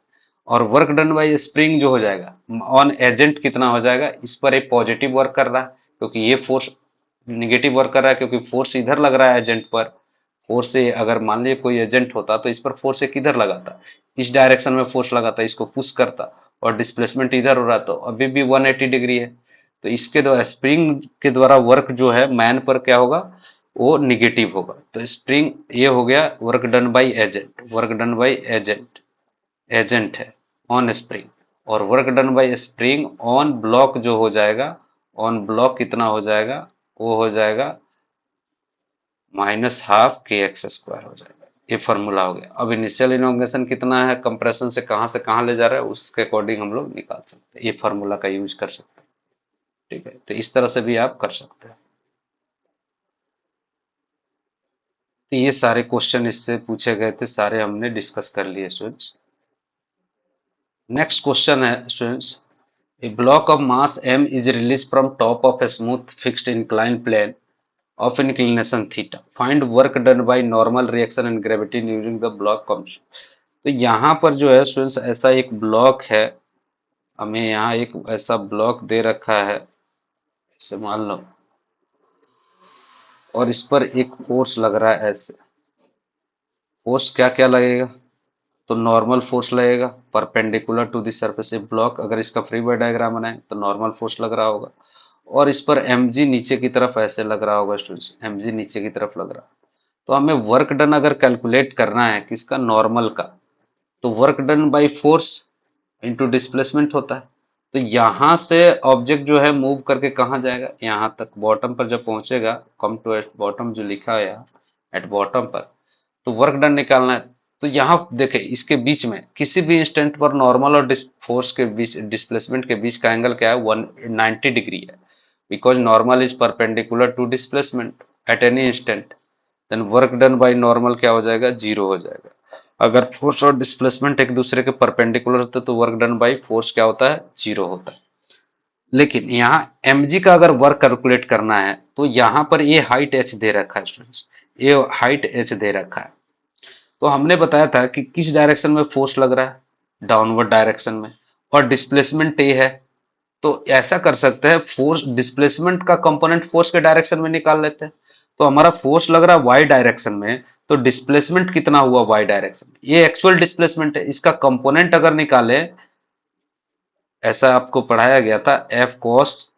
S1: और वर्क डन बाई स्प्रिंग जो हो जाएगा ऑन एजेंट कितना हो जाएगा, इस पर एक पॉजिटिव वर्क कर रहा है क्योंकि ये फोर्स निगेटिव वर्क कर रहा है, क्योंकि फोर्स इधर लग रहा है एजेंट पर, फोर्स से अगर मान लीजिए कोई एजेंट होता तो इस पर फोर्स से किधर लगाता, इस डायरेक्शन में फोर्स लगाता, इसको पुश करता, और डिस्प्लेसमेंट इधर हो रहा तो अभी भी 180 डिग्री है। तो इसके द्वारा स्प्रिंग के द्वारा वर्क जो है मैन पर क्या होगा, वो निगेटिव होगा। तो स्प्रिंग ये हो गया work done by agent, work done by agent, agent है ऑन स्प्रिंग। और work done by spring on block जो हो जाएगा, ऑन ब्लॉक कितना हो जाएगा, वो हो जाएगा माइनस हाफ के एक्स स्क्वायर हो जाएगा। ये फॉर्मूला हो गया। अब इनिशियल इनोगेशन कितना है, कंप्रेशन से कहाँ ले जा रहा है, उसके अकॉर्डिंग हम लोग निकाल सकते हैं, ये फार्मूला का यूज कर सकते हैं। ठीक है, तो इस तरह से भी आप कर सकते हैं। तो ये सारे क्वेश्चन इससे पूछे गए थे, सारे हमने डिस्कस कर लिए स्टूडेंट्स। नेक्स्ट क्वेश्चन है students, a block of mass m is released from top of a smooth fixed inclined plane of inclination theta. Find work done by normal reaction and gravity during the block comes. तो यहाँ पर जो है students, ऐसा एक block है, हमें यहाँ एक ऐसा ब्लॉक दे रखा है, इसे मान लो, और इस पर एक फोर्स लग रहा है ऐसे। फोर्स क्या क्या लगेगा, तो नॉर्मल फोर्स लगेगा perpendicular to the surface. A block, अगर इसका फ्री बॉडी डायग्राम बनाए तो नॉर्मल फोर्स लग रहा होगा, और इस पर mg नीचे की तरफ ऐसे लग रहा होगा स्टूडेंट्स, mg नीचे की तरफ लग रहा है। तो हमें वर्क डन अगर कैलकुलेट करना है किसका, नॉर्मल का, तो work done by force into displacement होता है। तो यहाँ से ऑब्जेक्ट जो है मूव करके कहाँ जाएगा, यहाँ तक बॉटम पर जब पहुंचेगा, कम टू एट बॉटम जो लिखा है यहाँ एट बॉटम पर, तो वर्क डन निकालना है। तो यहाँ देखें, इसके बीच में किसी भी इंस्टेंट पर नॉर्मल और फोर्स के बीच, डिस्प्लेसमेंट के बीच का एंगल क्या है, 190 डिग्री है, because normal is perpendicular to displacement at any instant. Then work done by normal क्या हो जाएगा, जीरो हो जाएगा। अगर फोर्स और डिस्प्लेसमेंट एक दूसरे के परपेंडिकुलर होते तो वर्क डन बाय फोर्स क्या होता है, जीरो होता है। लेकिन यहाँ mg का अगर वर्क कैलकुलेट करना है तो यहाँ पर ये हाइट h दे रखा है स्टूडेंट्स, ये हाइट h दे रखा है। तो हमने बताया था कि किस डायरेक्शन में फोर्स लग रहा है, डाउनवर्ड डायरेक्शन में, और डिस्प्लेसमेंट ए है। तो ऐसा कर सकते हैं, फोर्स डिस्प्लेसमेंट का कंपोनेंट फोर्स के डायरेक्शन में निकाल लेते हैं। तो हमारा फोर्स लग रहा है वाई डायरेक्शन में, तो डिस्प्लेसमेंट कितना हुआ वाई डायरेक्शन में, ये एक्चुअल डिस्प्लेसमेंट है। इसका कंपोनेंट अगर निकाले, ऐसा आपको पढ़ाया गया था, F cos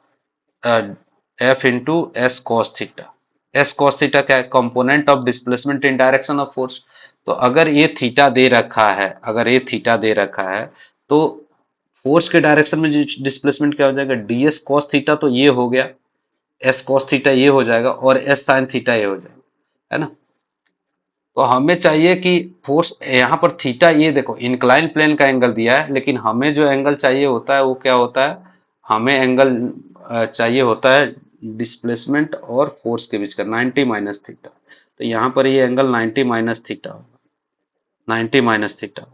S1: F into S cos theta. S cos theta क्या है, component of displacement in direction of force. तो अगर ये थीटा दे रखा है, अगर ये थीटा दे रखा है, तो फोर्स के डायरेक्शन में डिस्प्लेसमेंट क्या हो जाएगा, डी एस कॉस थीटा, तो ये हो गया, एस कॉस थीटा ये हो जाएगा, और एस साइन थीटा ये हो जाएगा, है ना। तो हमें चाहिए कि फोर्स यहाँ पर थीटा, ये देखो इंक्लाइन प्लेन का एंगल दिया है, लेकिन हमें जो एंगल चाहिए होता है वो क्या होता है, हमें एंगल चाहिए होता है डिस्प्लेसमेंट और फोर्स के बीच का, 90 माइनस थीटा। तो यहाँ पर ये एंगल 90 माइनस थीटा होगा, 90 माइनस थीटा।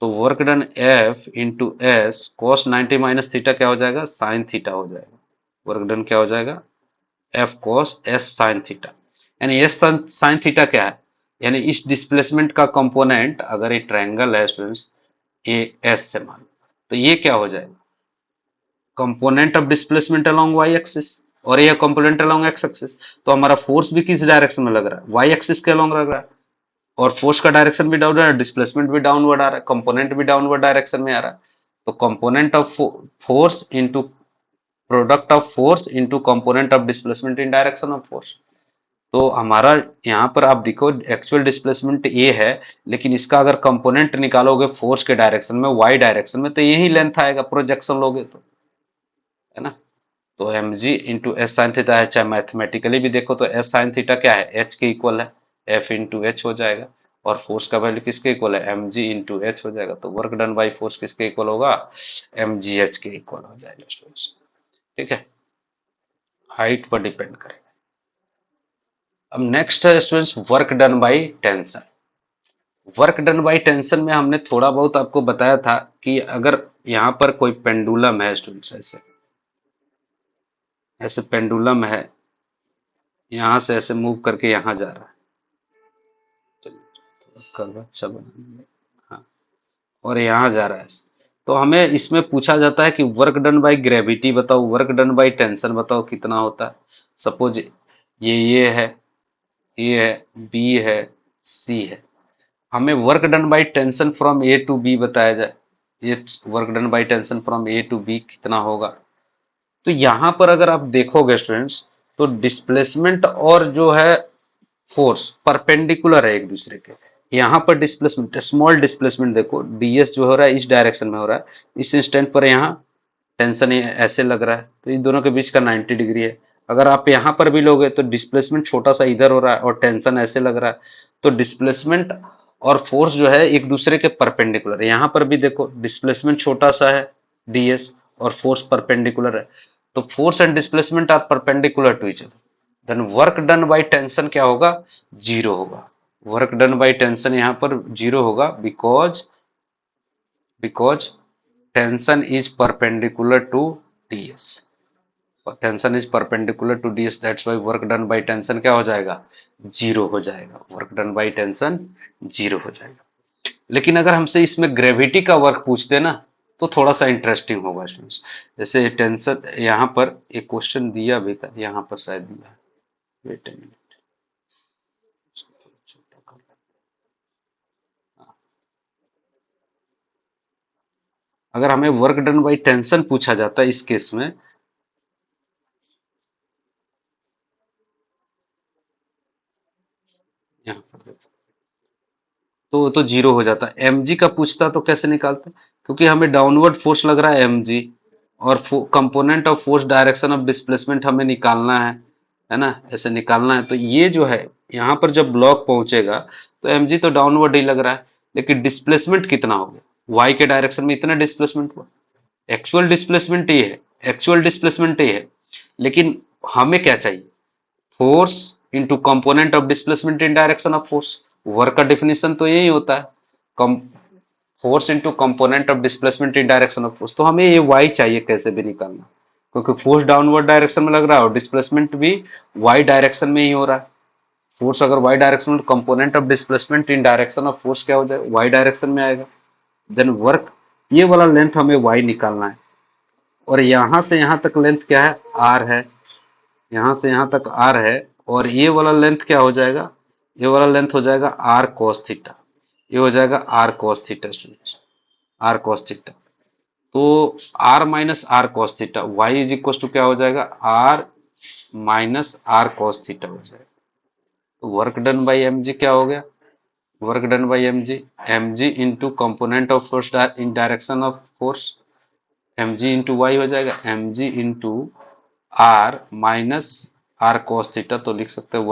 S1: तो work done F into S cos 90 minus theta क्या हो जाएगा, साइन थीटा हो जाएगा। वर्क डन क्या हो जाएगा, F cos S sine theta. यानी एस साइन थीटा क्या है, यानी इस डिस्प्लेसमेंट का कंपोनेंट, अगर ये ट्रायंगल है स्टूडेंट्स, ये एस से मान, तो ये क्या हो जाएगा, component of displacement along Y axis, और ये कंपोनेंट अलोंग एक्स एक्सिस। तो हमारा फोर्स भी किस डायरेक्शन में लग रहा है, वाई एक्सिस के अलोंग लग रहा है, और फोर्स का डायरेक्शन भी डाउनवर्ड है, डिस्प्लेसमेंट भी डाउनवर्ड आ रहा है, कंपोनेंट भी डाउनवर्ड डायरेक्शन में आ रहा है। तो component of force into product of force into component of displacement in direction of force. तो हमारा यहाँ पर आप देखो एक्चुअल डिस्प्लेसमेंट ये है, लेकिन इसका अगर कंपोनेंट निकालोगे फोर्स के डायरेक्शन में, वाई डायरेक्शन में, तो यही लेंथ आएगा प्रोजेक्शन लोगे तो, है ना। तो एम जी इंटू एस साइन थीटा है, चाहे मैथमेटिकली भी देखो तो एस साइन थीटा क्या है, एच के इक्वल है, एफ इंटू एच हो जाएगा, और फोर्स का वैल्यू किसके इक्वल है, एम जी इंटू एच हो जाएगा। तो वर्क डन बाई फोर्स किसके इक्वल होगा, एम जी एच के इक्वल हो जाएगा स्टूडेंट्स। ठीक है, हाइट पर डिपेंड करेगा। अब नेक्स्ट है students, work done by tension. Work done by tension में हमने थोड़ा बहुत आपको बताया था कि अगर यहाँ पर कोई पेंडुलम है स्टूडेंट्स, ऐसे ऐसे पेंडुलम है, यहाँ से ऐसे मूव करके यहाँ जा रहा है, चलिए थोड़ा कर्व अच्छा बनाएंगे, हाँ, और यहाँ जा रहा है ऐसे। तो हमें इसमें पूछा जाता है कि वर्क डन बाई ग्रेविटी बताओ, वर्क डन बाई टेंशन बताओ कितना होता है। सपोज ये है, ये है, बी है, सी है, हमें work done by tension from A to B बताया जाए, ये work done by tension from A to B कितना होगा। तो यहां पर अगर आप देखोगे स्टूडेंट्स, तो डिस्प्लेसमेंट और जो है फोर्स परपेंडिकुलर है एक दूसरे के। यहाँ पर डिस्प्लेसमेंट, स्मॉल डिस्प्लेसमेंट देखो, डीएस जो हो रहा है इस डायरेक्शन में हो रहा है, इस इंस्टेंट पर यहाँ टेंशन ऐसे लग रहा है, तो इन दोनों के बीच का 90 डिग्री है। अगर आप यहाँ पर भी लोगे तो डिस्प्लेसमेंट छोटा सा इधर हो रहा है और टेंशन ऐसे लग रहा है, तो डिस्प्लेसमेंट और फोर्स जो है एक दूसरे के परपेंडिकुलर है। यहाँ पर भी देखो डिस्प्लेसमेंट छोटा सा है ds और फोर्स परपेंडिकुलर है, तो force and displacement are perpendicular to each other, then work done by tension क्या होगा, जीरो होगा। वर्क डन बाय टेंशन यहाँ पर जीरो होगा because tension is perpendicular to ds, tension is perpendicular to ds, that's why work done by tension क्या हो जाएगा, zero हो जाएगा, work done by tension zero हो जाएगा। लेकिन अगर हमसे इसमें ग्रेविटी का वर्क पूछते ना तो थोड़ा सा इंटरेस्टिंग होगा स्टूडेंट्स। जैसे टेंशन यहाँ पर एक क्वेश्चन दिया भी था, यहाँ पर शायद दिया है, वेट अ मिनट, अगर हमें वर्क डन बाय टेंशन पूछा जाता है इस केस में, यहाँ पर देखो तो जीरो हो जाता। mg का पूछता तो कैसे निकालते, क्योंकि हमें डाउनवर्ड फोर्स लग रहा है mg और component of force direction of displacement हमें निकालना है ना, ऐसे निकालना है। तो ये जो है यहाँ पर जब ब्लॉक पहुंचेगा तो mg तो डाउनवर्ड ही लग रहा है, लेकिन डिस्प्लेसमेंट कितना हो गया, y के डायरेक्शन में इतना डिस्प्लेसमेंट हुआ, एक्चुअल डिस्प्लेसमेंट ये है, एक्चुअल डिस्प्लेसमेंट ये है। लेकिन हमें क्या चाहिए, force into component of displacement in direction of force. Work का डेफिनेशन तो यही होता है, कम force into component of displacement in direction of force. तो हमें ये वाई चाहिए कैसे भी निकालना, क्योंकि फोर्स डाउनवर्ड डायरेक्शन में लग रहा है और डिस्प्लेसमेंट भी वाई डायरेक्शन में ही हो रहा है। फोर्स अगर वाई डायरेक्शन में, component of displacement in direction of force क्या हो जाए, वाई डायरेक्शन में आएगा। देन वर्क, ये वाला लेंथ हमें वाई निकालना है, और यहां से यहां तक लेंथ क्या है, आर है, यहां से यहां तक आर है, और ये वाला लेंथ क्या हो जाएगा, ये वाला लेंथ हो जाएगा आर कॉस थीटा, ये हो जाएगा R cos theta students, R cos theta. तो R minus R cos theta, Y is equal to क्या हो जाएगा, R minus R cos theta हो जाएगा। तो work done by M G क्या हो गया, work done by M ji into component of force in direction of force, M ji into Y हो जाएगा, एम जी into R minus R cos theta, तो लिख सकते हैं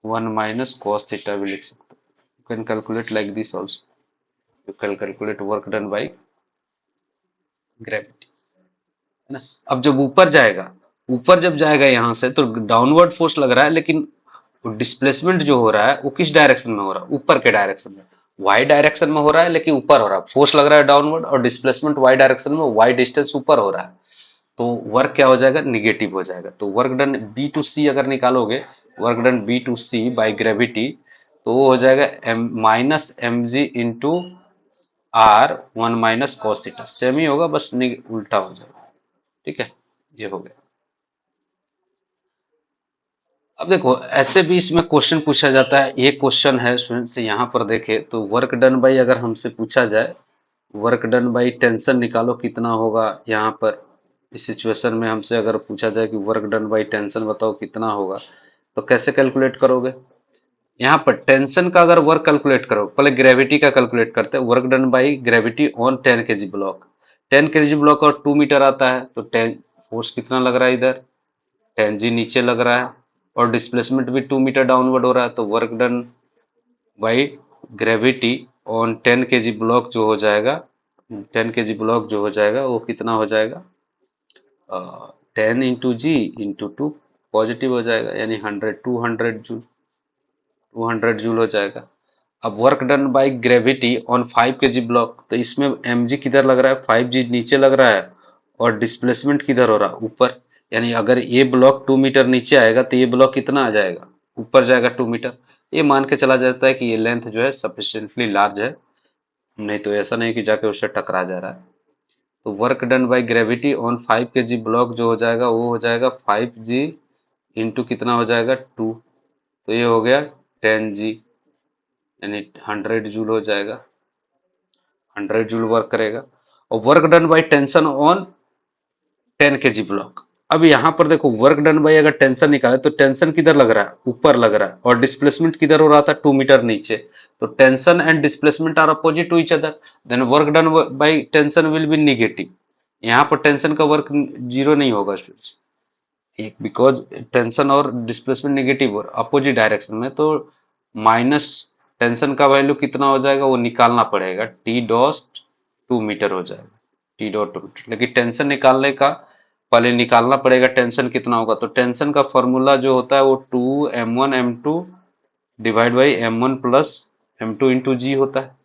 S1: वन माइनस कॉस थीटा भी लिख सकते हैं। You can calculate like this also, you can calculate work done by gravity, है ना। अब जब ऊपर जाएगा, ऊपर जब जाएगा यहां से तो डाउनवर्ड फोर्स लग रहा है, लेकिन डिस्प्लेसमेंट जो हो रहा है वो किस डायरेक्शन में हो रहा है, ऊपर के डायरेक्शन में, वाई डायरेक्शन में हो रहा है, लेकिन ऊपर हो रहा है, फोर्स लग रहा है डाउनवर्ड और डिस्प्लेसमेंट वाई डायरेक्शन में, वाई डिस्टेंस ऊपर हो रहा है, तो वर्क क्या हो जाएगा, निगेटिव हो जाएगा। तो work done B to C अगर निकालोगे, work done B to C by gravity, तो वो हो जाएगा एम माइनस एम जी into R one minus cos theta, same ही होगा बस उल्टा हो जाएगा, ठीक है, ये हो गया। अब देखो ऐसे भी इसमें क्वेश्चन पूछा जाता है, एक क्वेश्चन है स्टूडेंट्स यहाँ पर देखे तो वर्क डन बाई, अगर हमसे पूछा जाए वर्क डन बाई टेंशन निकालो कितना होगा, यहाँ पर इस सिचुएशन में हमसे अगर पूछा जाए कि वर्क डन बाई टेंशन बताओ कितना होगा, तो कैसे कैलकुलेट करोगे। यहाँ पर टेंशन का अगर वर्क कैलकुलेट करो, पहले ग्रेविटी का कैलकुलेट करते हैं, work done by gravity on 10 KG block, 10 KG block और 2 मीटर आता है, तो 10 फोर्स कितना लग रहा है इधर, 10 जी नीचे लग रहा है, और डिस्प्लेसमेंट भी 2 मीटर डाउनवर्ड हो रहा है, तो work done by gravity on 10 KG block जो हो जाएगा, 10 केजी ब्लॉक जो हो जाएगा वो कितना हो जाएगा, 10 इंटू जी इंटू टू, पॉजिटिव हो जाएगा, यानी 200 जूल हो जाएगा। अब work done by gravity on 5 KG block, तो इसमें एम जी किधर लग रहा है, 5 जी नीचे लग रहा है, और डिस्प्लेसमेंट किधर हो रहा है, ऊपर, यानी अगर ये ब्लॉक 2 मीटर नीचे आएगा तो ये ब्लॉक कितना आ जाएगा, ऊपर जाएगा 2 मीटर। ये मान के चला जाता है कि ये लेंथ जो है सफिशिएंटली लार्ज है, नहीं तो ऐसा नहीं कि जाके उससे टकरा जा रहा है। तो work done by gravity on 5 KG block जो हो जाएगा वो हो जाएगा 5 जी इंटू कितना हो जाएगा 2, तो ये हो गया 10 जी, यानी 100 जूल हो जाएगा, 100 जूल वर्क करेगा। और work done by tension on 10 KG block, अब यहाँ पर देखो वर्क डन बाई अगर टेंशन निकाले तो टेंशन किधर लग रहा है, ऊपर लग रहा है, और डिस्प्लेसमेंट किधर हो रहा था, 2 मीटर नीचे, तो tension and displacement are opposite to each other, then work done by tension will be negative. यहाँ पर टेंशन का वर्क जीरो नहीं होगा स्टूडेंट्स, एक, बिकॉज टेंशन और डिस्प्लेसमेंट नेगेटिव और अपोजिट डायरेक्शन में, तो माइनस टेंशन का वैल्यू कितना हो जाएगा वो निकालना पड़ेगा, टी डॉट 2 मीटर हो जाएगा, टी डॉट 2 मीटर। लेकिन टेंशन निकालने का पहले निकालना पड़ेगा टेंशन कितना होगा, तो टेंशन का फॉर्मूला जो होता है वो 2m1m2 divide by m1 plus m2 into G होता है,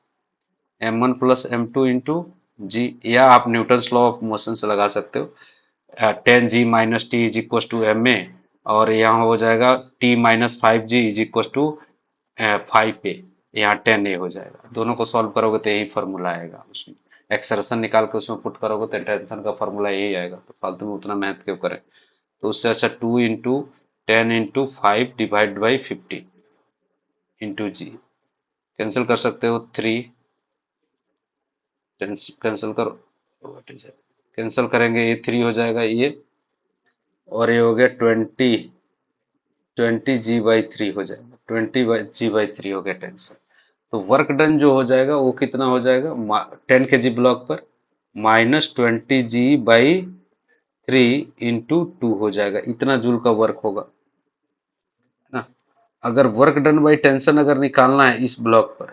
S1: m1 प्लस m2 इंटू जी, या आप न्यूटन्स लॉ ऑफ मोशन से लगा सकते हो, 10g - t is equal to m a, और यहाँ हो जाएगा t - 5g is equal to 5a, यहाँ 10a हो जाएगा। दोनों को सॉल्व करोगे तो यही फॉर्मूला आएगा, उसमें एक्सप्रेशन निकाल के उसमें पुट करोगे तो टेंशन का फॉर्मूला यही आएगा, तो फालतू में उतना मेहनत क्यों करें। तो उससे अच्छा 2 × 10 × 5 divide by 50 into g, cancel कर सकते हो, 3 कैंसिल करो, कैंसिल करेंगे ये 3 हो जाएगा ये, और ये हो गया 20g/3 हो जाएगा, 20g/3 हो गया टेंशन। तो वर्क डन जो हो जाएगा वो कितना हो जाएगा, 10 kg ब्लॉक पर -20g/3 इंटू 2 हो जाएगा, इतना जूल का वर्क होगा, है ना। अगर वर्क डन बाई टेंशन अगर निकालना है इस ब्लॉक पर,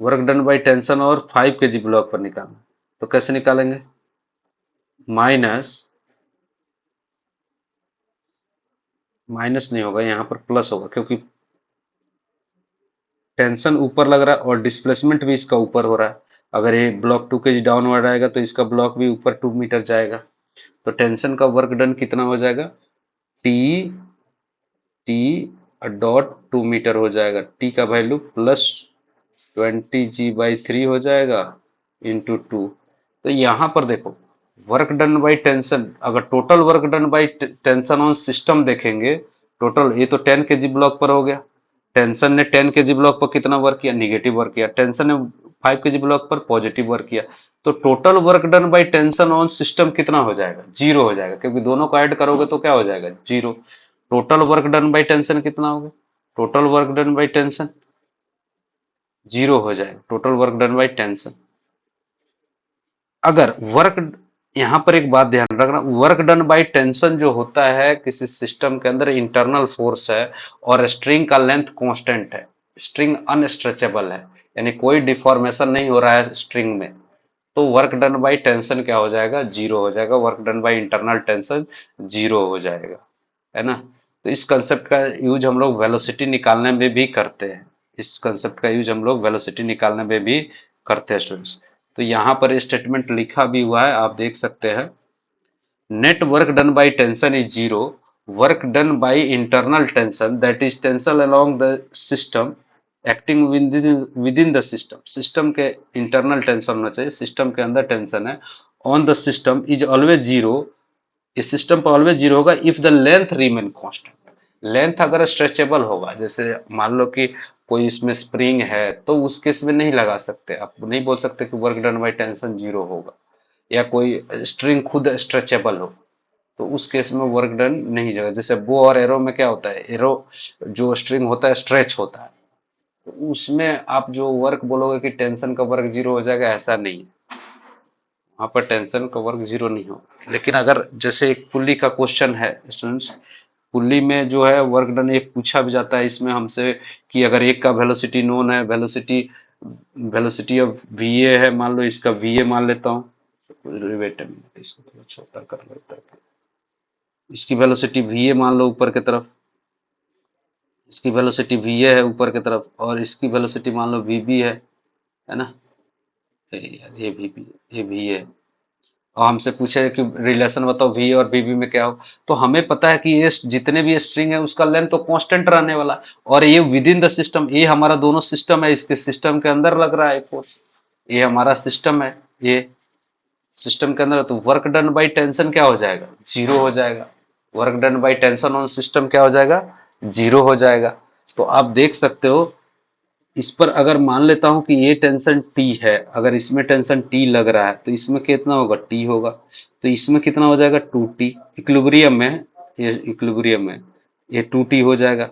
S1: वर्क डन बाई टेंशन और 5 kg ब्लॉक पर निकालना, तो कैसे निकालेंगे, माइनस, माइनस नहीं होगा यहाँ पर, प्लस होगा, क्योंकि टेंशन ऊपर लग रहा है और डिस्प्लेसमेंट भी इसका ऊपर हो रहा है। अगर ये ब्लॉक 2 kg डाउनवर्ड आएगा तो इसका ब्लॉक भी ऊपर 2 मीटर जाएगा, तो टेंशन का वर्क डन कितना हो जाएगा, टी टी डॉट 2 मीटर हो जाएगा, टी का वैल्यू +20g/3 हो जाएगा इंटू 2। तो यहाँ पर देखो, वर्क डन बाई टेंशन, अगर total work done by tension on system देखेंगे, टोटल ये तो 10 kg ब्लॉक पर हो गया, टेंशन ने 10 kg ब्लॉक पर कितना वर्क किया, निगेटिव वर्क किया, टेंशन ने 5 kg ब्लॉक पर पॉजिटिव वर्क किया, तो total work done by tension on system कितना हो जाएगा, 0 हो जाएगा, क्योंकि दोनों को ऐड करोगे तो क्या हो जाएगा, 0। Total work done by tension कितना होगा, total work done by tension 0 हो जाएगा, total work done by tension. अगर वर्क, यहां पर एक बात ध्यान रखना, वर्क डन बाय टेंशन जो होता है किसी सिस्टम के अंदर इंटरनल फोर्स है और स्ट्रिंग का लेंथ कांस्टेंट है, स्ट्रिंग अनस्ट्रेचेबल है, यानी कोई डिफॉर्मेशन नहीं हो रहा है स्ट्रिंग में, तो वर्क डन बाय टेंशन क्या हो जाएगा, 0 हो जाएगा, work done by internal tension 0 हो जाएगा, है ना। तो इस कंसेप्ट का यूज हम लोग वेलोसिटी निकालने में भी करते हैं, इस कंसेप्ट का यूज हम लोग वेलोसिटी निकालने में भी करते हैं स्टूडेंट्स। तो यहाँ पर स्टेटमेंट लिखा भी हुआ है, आप देख सकते हैं, net work done by tension is 0, work done by internal tension that is tension along the system acting with in the system, system के इंटरनल टेंशन होना चाहिए, सिस्टम के अंदर टेंशन है, on the system is always 0, इस system पर always 0 होगा if the length remain constant, length अगर स्ट्रेचेबल होगा, जैसे मान लो कि कोई इसमें स्प्रिंग है तो उस केस में नहीं लगा सकते, आप नहीं बोल सकते कि वर्क डन बाई टेंशन 0 होगा, या कोई स्ट्रिंग खुद स्ट्रेचेबल हो तो उस केस में वर्क डन नहीं जाएगा। जैसे बो और एरो में क्या होता है, एरो जो स्ट्रिंग होता है स्ट्रेच होता है, तो उसमें आप जो वर्क बोलोगे कि टेंशन का वर्क 0 हो जाएगा, ऐसा नहीं है, वहां पर टेंशन का वर्क 0 नहीं होगा। लेकिन अगर जैसे एक पुल्ली का क्वेश्चन है स्टूडेंट्स, पुल्ली में जो है वर्क डन एक पूछा भी जाता है इसमें हमसे, कि अगर एक का वेलोसिटी नोन है, velocity velocity of V A है, मान लो इसका वी ए मान लेता हूँ, वेट अ मिनट, इसको थोड़ा छोटा कर लेता है, इसकी वेलोसिटी वी ए मान लो ऊपर की तरफ, इसकी वेलोसिटी वी ए है ऊपर की तरफ, और इसकी वेलोसिटी मान लो वी बी है ना, यार ये वी बी, ये वी ए, और हमसे पूछे कि रिलेशन बताओ वी और बीबी में क्या हो, तो हमें पता है कि ये जितने भी स्ट्रिंग है उसका लेंथ तो कांस्टेंट रहने वाला, और ये विद इन द सिस्टम, ये हमारा दोनों सिस्टम है, इसके सिस्टम के अंदर लग रहा है फोर्स, ये हमारा सिस्टम है, ये सिस्टम के अंदर, तो वर्क डन बाई टेंशन क्या हो जाएगा, 0 हो जाएगा, work done by tension on system क्या हो जाएगा, 0 हो जाएगा। तो आप देख सकते हो, इस पर अगर मान लेता हूं कि ये टेंशन टी है, अगर इसमें टेंशन टी लग रहा है तो इसमें कितना होगा, टी होगा, तो इसमें कितना हो जाएगा, 2t, इक्विलिब्रियम में है, ये इक्विलिब्रियम में, ये 2t हो जाएगा,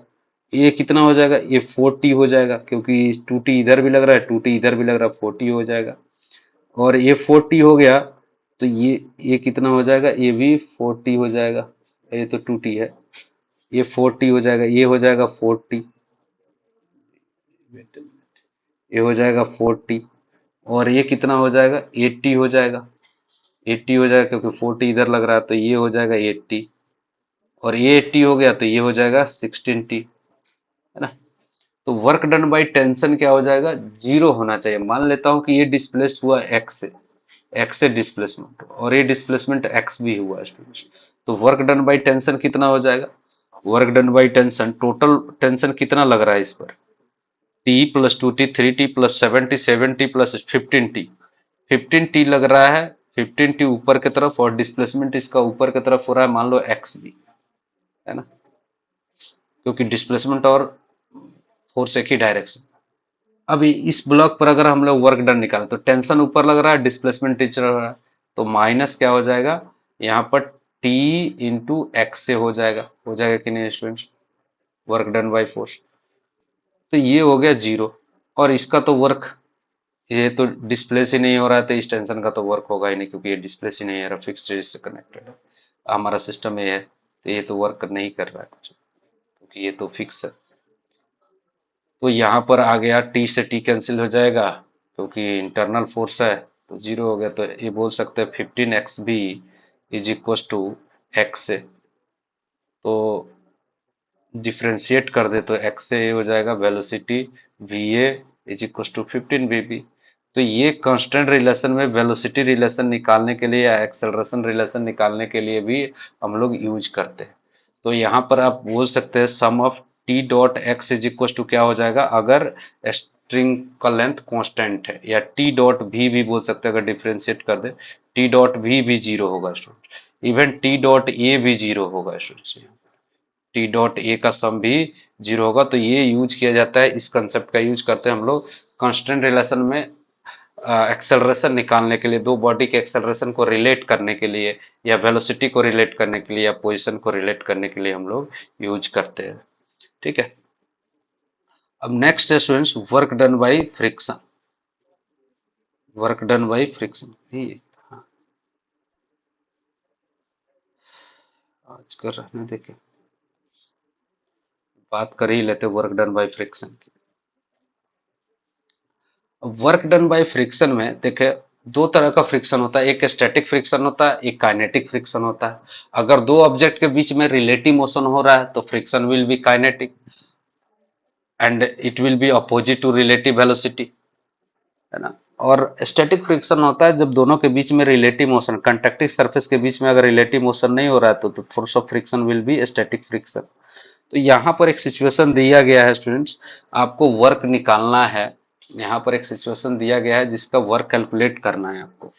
S1: ये कितना हो जाएगा, ये 4t हो जाएगा, क्योंकि 2t इधर भी लग रहा है, 2t इधर भी लग रहा है, 4t हो जाएगा, और ये 4t हो गया, तो ये कितना हो जाएगा, ये भी 4t हो जाएगा, ये तो 2t है, ये 4t हो जाएगा, ये हो जाएगा 4t, ये हो जाएगा 4t, और ये कितना हो जाएगा 8t हो जाएगा, 80 हो जाएगा क्योंकि 40 इधर लग रहा है, तो ये हो जाएगा 80, और ये 80 हो गया तो ये हो जाएगा 16t, है ना। तो वर्क डन बाई टेंशन क्या हो जाएगा, जीरो होना चाहिए। मान लेता हूं कि ये डिस्प्लेस हुआ एक्स से, एक्स से डिस्प्लेसमेंट, और ये डिस्प्लेसमेंट एक्स भी हुआ स्टूडेंट्स, तो वर्क डन बाई टेंशन कितना हो जाएगा, work done by tension, total tension कितना लग रहा है इस पर, T plus 2t, 3t plus 7t, 7t plus 15t, 15t लग रहा है, 15t ऊपर की तरफ, और डिस्प्लेसमेंट इसका ऊपर की तरफ हो रहा है, मान लो एक्स भी, है ना, क्योंकि डिस्प्लेसमेंट और फोर्स एक ही डायरेक्शन। अभी इस ब्लॉक पर अगर हम लोग वर्क डन निकालें तो टेंशन ऊपर लग रहा है, डिस्प्लेसमेंट नीचे लग रहा है, तो माइनस क्या हो जाएगा यहाँ पर, टी इंटू एक्स से हो जाएगा कि नहीं students, work done by force, तो ये हो गया जीरो, और इसका तो वर्क, ये तो डिस्प्लेस ही नहीं हो रहा है, तो इस टेंशन का तो वर्क होगा ही नहीं, क्योंकि ये डिस्प्लेस ही नहीं है, फिक्स रेंज से कनेक्टेड है, हमारा सिस्टम ये है, तो ये तो वर्क नहीं कर रहा है कुछ, क्योंकि ये तो फिक्स है। तो यहाँ पर आ गया, टी से टी कैंसिल हो जाएगा, क्योंकि इंटरनल फोर्स है, तो जीरो हो गया, तो ये बोल सकते हैं 15x भी इज इक्व टू एक्स से, तो डिफ्रेंशिएट कर दे तो x से ये हो जाएगा velocity v A is equal to 15 v B. तो ये कांस्टेंट रिलेशन में वेलोसिटी रिलेशन निकालने के लिए या एक्सेलरेशन रिलेशन निकालने के लिए भी हम लोग यूज करते हैं। तो यहाँ पर आप बोल सकते हैं sum of T dot X is equal to क्या हो जाएगा, अगर स्ट्रिंग का लेंथ कांस्टेंट है, या टी डॉट भी बोल सकते हैं, अगर डिफ्रेंशिएट कर दे, टी डॉट भी जीरो होगा student, even T dot A भी जीरो होगा स्टूडेंट, टी डॉट ए का सम भी जीरो होगा। तो ये यूज किया जाता है, इस कंसेप्ट का यूज करते हैं हम लोग कांस्टेंट रिलेशन में, एक्सेलरेशन निकालने के लिए, दो बॉडी के एक्सेलरेशन को रिलेट करने के लिए, या वेलोसिटी को रिलेट करने के लिए, या पोजीशन को रिलेट करने के लिए हम लोग यूज करते हैं। ठीक है, अब नेक्स्ट है students work done by friction, work done by friction ही, हाँ, आज कर रहने देखे, बात कर ही लेते वर्क डन बाई फ्रिक्शन की। वर्क डन बाय फ्रिक्शन में देखे, दो तरह का फ्रिक्शन होता है, एक स्टैटिक फ्रिक्शन होता है, एक काइनेटिक फ्रिक्शन होता है। अगर दो ऑब्जेक्ट के बीच में रिलेटिव मोशन हो रहा है तो friction will be kinetic, and it will be opposite to relative velocity, है ना। और स्टैटिक फ्रिक्शन होता है जब दोनों के बीच में रिलेटिव मोशन, कंडक्टिंग सरफेस के बीच में अगर रिलेटिव मोशन नहीं हो रहा है तो force of friction will B static friction. तो यहाँ पर एक सिचुएशन दिया गया है स्टूडेंट्स, आपको वर्क निकालना है, यहाँ पर एक सिचुएशन दिया गया है जिसका वर्क कैलकुलेट करना है आपको।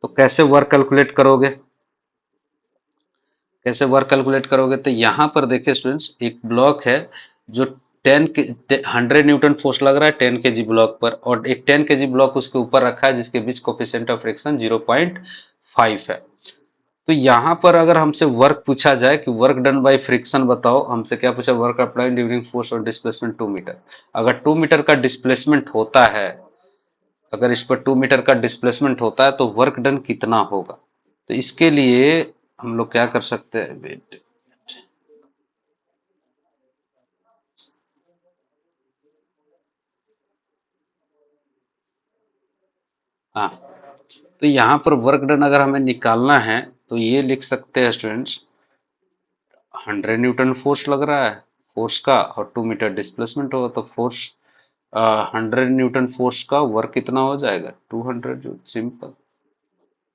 S1: तो कैसे वर्क कैलकुलेट करोगे, कैसे वर्क कैलकुलेट करोगे, तो यहाँ पर देखिए स्टूडेंट्स, एक ब्लॉक है जो 10 के 100 न्यूटन फोर्स लग रहा है 10 kg ब्लॉक पर, और एक 10 kg ब्लॉक उसके ऊपर रखा है जिसके बीच कोफिशिएंट ऑफ फ्रिक्शन 0.5 है। तो यहाँ पर अगर हमसे वर्क पूछा जाए कि वर्क डन बाय फ्रिक्शन बताओ, हमसे क्या पूछा, वर्क अप्लाइड ड्यूरिंग फोर्स और डिस्प्लेसमेंट 2 मीटर। अगर 2 मीटर का डिस्प्लेसमेंट होता है, अगर इस पर 2 मीटर का डिस्प्लेसमेंट होता है तो वर्क डन कितना होगा। तो इसके लिए हम लोग क्या कर सकते हैं, वेट, हाँ, तो यहाँ पर वर्क डन अगर हमें निकालना है तो ये लिख सकते हैं स्टूडेंट्स, 100 न्यूटन फोर्स लग रहा है फोर्स का, और 2 मीटर डिस्प्लेसमेंट होगा, तो फोर्स 100 न्यूटन फोर्स का वर्क कितना हो जाएगा, 200 जूल, सिंपल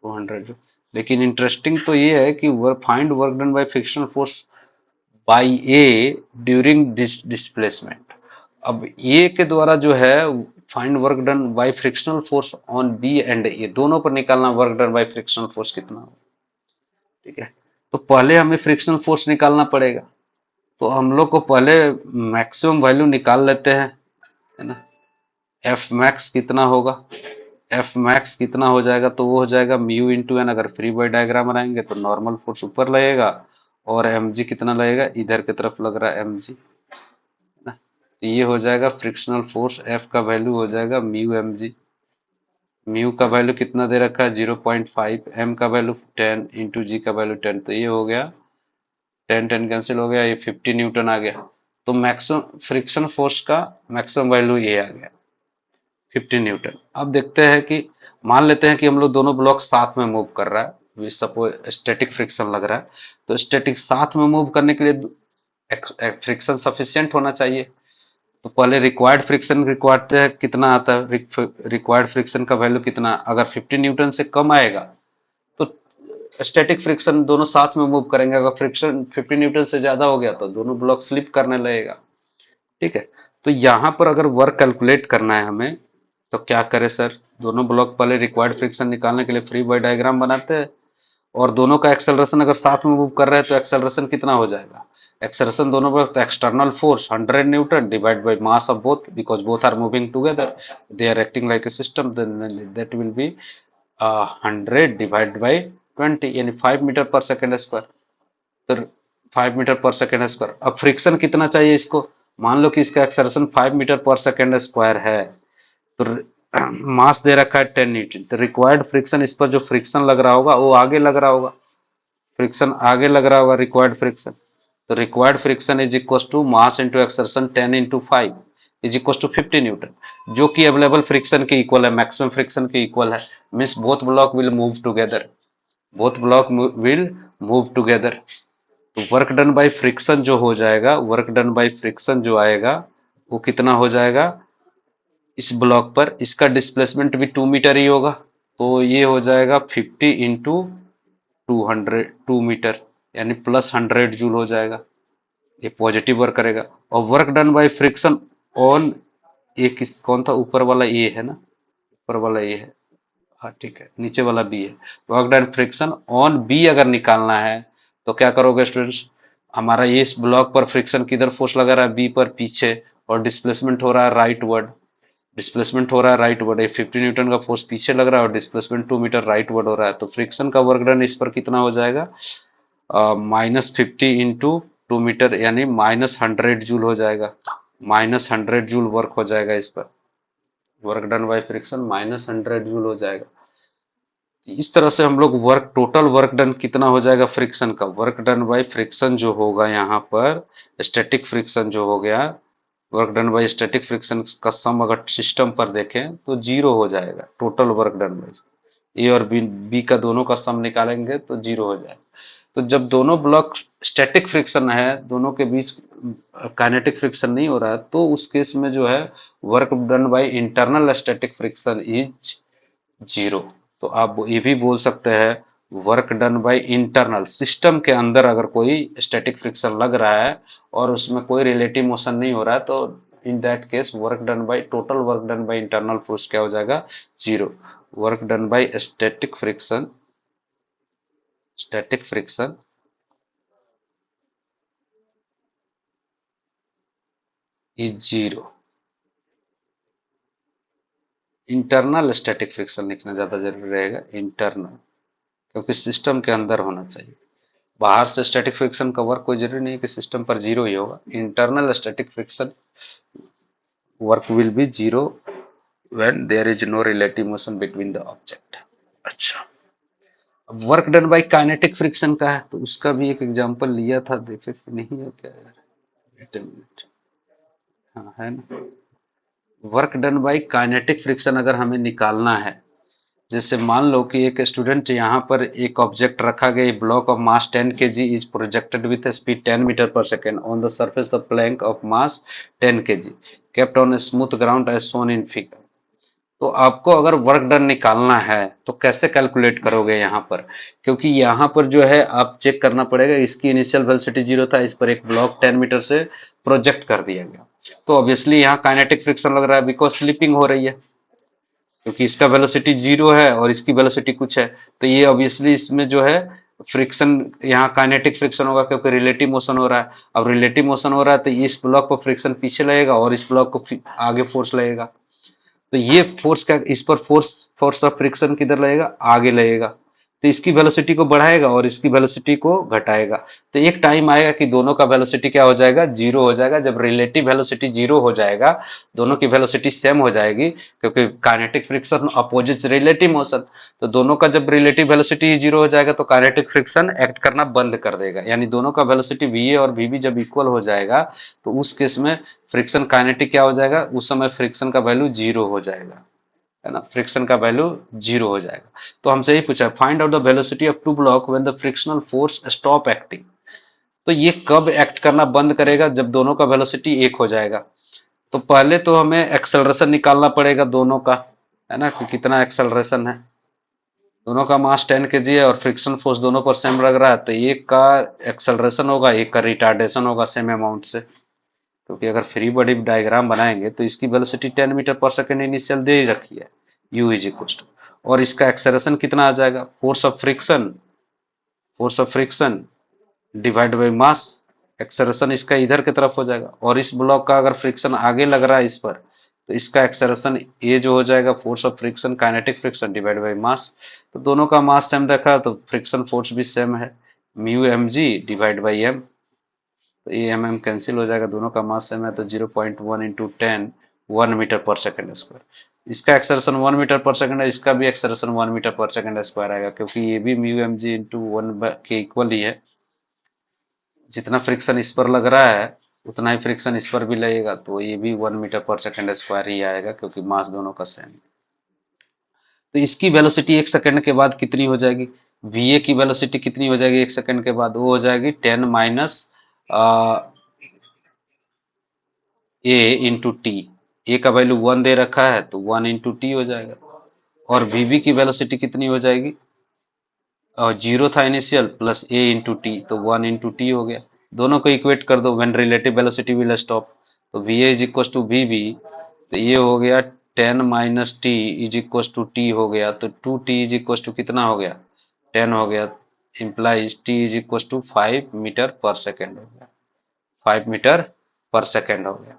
S1: 200 जूल। लेकिन इंटरेस्टिंग तो ये है कि find work done by frictional force by A during this displacement. अब ए के द्वारा जो है find work done by frictional force on B and A, दोनों पर निकालना work done by frictional force कितना हो। ठीक है, तो पहले हमें फ्रिक्शनल फोर्स निकालना पड़ेगा, तो हम लोग को पहले मैक्सिमम वैल्यू निकाल लेते हैं, है ना। एफ मैक्स कितना होगा, एफ मैक्स कितना हो जाएगा, तो वो हो जाएगा म्यू इंटू एन, अगर फ्री बॉडी डायग्राम बनाएंगे तो नॉर्मल फोर्स ऊपर लगेगा, और एम जी कितना लगेगा, इधर की तरफ लग रहा है एम जी, ना। तो ये हो जाएगा फ्रिक्शनल फोर्स, एफ का वैल्यू हो जाएगा म्यू एम जी, म्यू का वैल्यू कितना दे रखा है 0.5, एम का वैल्यू 10 इंटू जी का वैल्यू 10, तो ये हो गया 10 10 कैंसिल हो गया, ये 50 न्यूटन आ गया। तो मैक्सिमम फ्रिक्शन फोर्स का मैक्सिमम वैल्यू ये आ गया 50 न्यूटन। अब देखते हैं कि मान लेते हैं कि हम लोग दोनों ब्लॉक साथ में मूव कर रहा है, सपोज स्टैटिक फ्रिक्शन लग रहा है, तो स्टैटिक साथ में मूव करने के लिए फ्रिक्शन सफिशियंट होना चाहिए। तो पहले रिक्वायर्ड फ्रिक्शन रिक्वायर्ड है कितना आता है, रिक्वायर्ड फ्रिक्शन का वैल्यू कितना, अगर 50 न्यूटन से कम आएगा तो स्टैटिक फ्रिक्शन दोनों साथ में मूव करेंगे, अगर फ्रिक्शन 50 न्यूटन से ज्यादा हो गया तो दोनों ब्लॉक स्लिप करने लगेगा। ठीक है। तो यहां पर अगर वर्क कैलकुलेट करना है हमें, तो क्या करें सर, दोनों ब्लॉक पहले रिक्वायर्ड फ्रिक्शन निकालने के लिए फ्री बॉडी डायग्राम बनाते हैं, और दोनों का एक्सेलरेशन अगर साथ में मूव कर रहे हैं तो एक्सेलरेशन कितना हो जाएगा, एक्सेलरेशन दोनों पर, तो external force 100 newton divide by mass of both, because both are moving together, they are acting like a system, then that will be 100 divide by 20 यानी 5 मीटर पर सेकेंड स्क्वायर। तो 5 मीटर पर सेकेंड स्क्वायर। अब friction कितना चाहिए इसको, मान लो कि इसका एक्सेलरेशन 5 मीटर पर सेकेंड स्क्वायर है, तो मास दे रखा है 10 न्यूटन, तो रिक्वायर्ड फ्रिक्शन, इस पर जो फ्रिक्शन लग रहा होगा वो आगे लग रहा होगा, फ्रिक्शन आगे लग रहा होगा रिक्वायर्ड फ्रिक्शन। तो required friction is equal to mass into acceleration 10 into 5 is equal to 50 newton, जो कि अवेलेबल फ्रिक्शन के इक्वल है, मैक्सिमम फ्रिक्शन के इक्वल है। Means both block will move together, both block will move together. तो वर्क डन बाय फ्रिक्शन जो हो जाएगा, वर्क डन बाय फ्रिक्शन जो आएगा वो कितना हो जाएगा इस ब्लॉक पर, इसका डिस्प्लेसमेंट भी 2 मीटर ही होगा, तो ये हो जाएगा 50 इंटू 200 2 मीटर, यानी प्लस 100 जूल हो जाएगा, ये पॉजिटिव वर्क करेगा। और work done by friction on, ये किस कौन था, ऊपर वाला ए है ना, ऊपर वाला ए है, हाँ ठीक है, नीचे वाला बी है। Work done friction on b अगर निकालना है तो क्या करोगे स्टूडेंट्स, हमारा ये इस ब्लॉक पर फ्रिक्शन किधर फोर्स लगा रहा है, बी पर पीछे, और डिस्प्लेसमेंट हो रहा है राइट वर्ड, डिस्प्लेसमेंट हो रहा है राइट वर्ड, 50 न्यूटन का फोर्स पीछे लग रहा है और डिस्प्लेसमेंट 2 मीटर राइट वर्ड हो रहा है, तो फ्रिक्शन का वर्क डन इस पर कितना हो जाएगा, -50 इंटू 2 मीटर यानी -100 जूल हो जाएगा, -100 जूल वर्क हो जाएगा इस पर, work done by friction -100 joule हो जाएगा। इस तरह से हम लोग वर्क, टोटल वर्क डन कितना हो जाएगा फ्रिक्शन का, वर्क डन बाय फ्रिक्शन जो होगा यहाँ पर, स्टैटिक फ्रिक्शन जो हो गया, work done bye static friction का सम अगर सिस्टम पर देखें तो जीरो हो जाएगा, टोटल वर्क डन बाय ए और बी का दोनों का सम निकालेंगे तो जीरो हो जाएगा। तो जब दोनों ब्लॉक स्टैटिक फ्रिक्शन है, दोनों के बीच काइनेटिक फ्रिक्शन नहीं हो रहा है, तो उस केस में जो है work done by internal static friction is zero. तो आप ये भी बोल सकते हैं work done by internal, system के अंदर अगर कोई स्टैटिक फ्रिक्शन लग रहा है और उसमें कोई रिलेटिव मोशन नहीं हो रहा है, तो in that case work done bye, total work done by internal force क्या हो जाएगा, zero. Work done bye static friction, static friction is zero. Internal static friction लिखना ज्यादा जरूरी रहेगा, इंटरनल, क्योंकि सिस्टम के अंदर होना चाहिए, बाहर से स्टैटिक फ्रिक्शन का वर्क कोई जरूरी नहीं है कि सिस्टम पर जीरो ही होगा, internal static friction work will be zero when there is no relative motion between the object. अच्छा, अब work done by kinetic friction का है, तो उसका भी एक एग्जांपल लिया था, देखे कि नहीं है क्या यार, वेट अ मिनट, हाँ है ना, work done by kinetic friction अगर हमें निकालना है, जैसे मान लो कि एक स्टूडेंट यहाँ पर एक ऑब्जेक्ट रखा गया, block of mass 10 kg is projected with speed 10 metre पर second on the surface of plank of mass 10 kg kept on smooth ground as shown in figure. तो आपको अगर वर्क डन निकालना है तो कैसे कैलकुलेट करोगे यहाँ पर, क्योंकि यहाँ पर जो है आप चेक करना पड़ेगा, इसकी इनिशियल वेलोसिटी जीरो था, इस पर एक ब्लॉक 10 मीटर से प्रोजेक्ट कर दिया गया, तो ऑब्वियसली यहाँ काइनेटिक फ्रिक्शन लग रहा है बिकॉज स्लिपिंग हो रही है, क्योंकि इसका वेलोसिटी जीरो है और इसकी वेलोसिटी कुछ है, तो ये ऑब्वियसली इसमें जो है फ्रिक्शन, यहाँ काइनेटिक फ्रिक्शन होगा क्योंकि रिलेटिव मोशन हो रहा है। अब रिलेटिव मोशन हो रहा है तो इस ब्लॉक पर फ्रिक्शन पीछे लगेगा और इस ब्लॉक को आगे फोर्स लगेगा, तो ये फोर्स का, इस पर फोर्स, फोर्स ऑफ फ्रिक्शन किधर लगेगा, आगे लगेगा, तो इसकी वेलोसिटी को बढ़ाएगा और इसकी वेलोसिटी को घटाएगा। तो एक टाइम आएगा कि दोनों का वेलोसिटी क्या हो जाएगा, जीरो हो जाएगा। जब रिलेटिव वेलोसिटी जीरो हो जाएगा, दोनों की वेलोसिटी सेम हो जाएगी, क्योंकि kinetic friction opposite relative motion. तो दोनों का जब रिलेटिव वेलोसिटी जीरो हो जाएगा तो काइनेटिक फ्रिक्शन एक्ट करना बंद कर देगा, यानी दोनों का वेलोसिटी वीए और वीबी जब इक्वल हो जाएगा तो उस केस में फ्रिक्शन काइनेटिक क्या हो जाएगा, उस समय फ्रिक्शन का वैल्यू जीरो हो जाएगा, है ना, फ्रिक्शन का वैल्यू जीरो हो जाएगा। तो हमसे यही पूछा, find out the velocity of two block when the frictional force stop acting. तो ये कब एक्ट करना बंद करेगा, जब दोनों का वेलोसिटी एक हो जाएगा। तो पहले तो हमें एक्सेलरेशन निकालना पड़ेगा दोनों का, है ना, कि कितना एक्सेलरेशन है। दोनों का मास 10 kg है और फ्रिक्शन फोर्स दोनों पर सेम लग रहा है, तो एक का एक्सेलरेशन होगा, एक का रिटार्डेशन होगा सेम अमाउंट से। क्योंकि अगर फ्री बॉडी डायग्राम बनाएंगे तो इसकी वेलोसिटी 10 मीटर पर सेकंड इनिशियल दे ही रखी है, u इज इक्वल टू, और इसका एक्सेलरेशन कितना आ जाएगा, force of friction divide by mass. Acceleration इसका इधर की तरफ हो जाएगा, और इस ब्लॉक का अगर फ्रिक्शन आगे लग रहा है इस पर, तो इसका एक्सेलरेशन ए जो हो जाएगा force of friction kinetic friction divide by mass. तो दोनों का मास सेम देखा तो फ्रिक्शन फोर्स भी सेम है, mu m g divide by m. तो ये एम एम कैंसिल हो जाएगा, दोनों का मास सेम है, तो 0.1 इंटू 10 1 मीटर पर सेकंड स्क्वायर। इसका एक्सेलरेशन 1 मीटर पर सेकंड है, इसका भी एक्सेलरेशन 1 मीटर पर सेकंड स्क्वायर आएगा, क्योंकि ये भी म्यू एम जी इंटू वन के इक्वल ही है। जितना फ्रिक्शन इस पर लग रहा है उतना ही फ्रिक्शन इस पर भी लगेगा, तो ये भी 1 मीटर पर सेकंड स्क्वायर ही आएगा, क्योंकि मास दोनों का सेम है। तो इसकी वेलोसिटी एक सेकंड के बाद कितनी हो जाएगी, वीए की वेलोसिटी कितनी हो जाएगी एक सेकंड के बाद, वो हो जाएगी 10 माइनस ए इंटू टी। ए का वैल्यू 1 दे रखा है तो 1 इंटू टी हो जाएगा। और वीबी की वेलोसिटी कितनी हो जाएगी, और जीरो था इनिशियल, प्लस ए इंटू टी, तो 1 इंटू टी हो गया। दोनों को इक्वेट कर दो, when relative velocity will stop, तो V A is equal to V B, तो ये हो गया 10 minus T is equal to T हो गया, तो 2t इज इक्वल टू कितना हो गया, 10 हो गया, implies t is equal to 5 metre पर सेकेंड हो गया, 5 मीटर पर सेकेंड हो गया।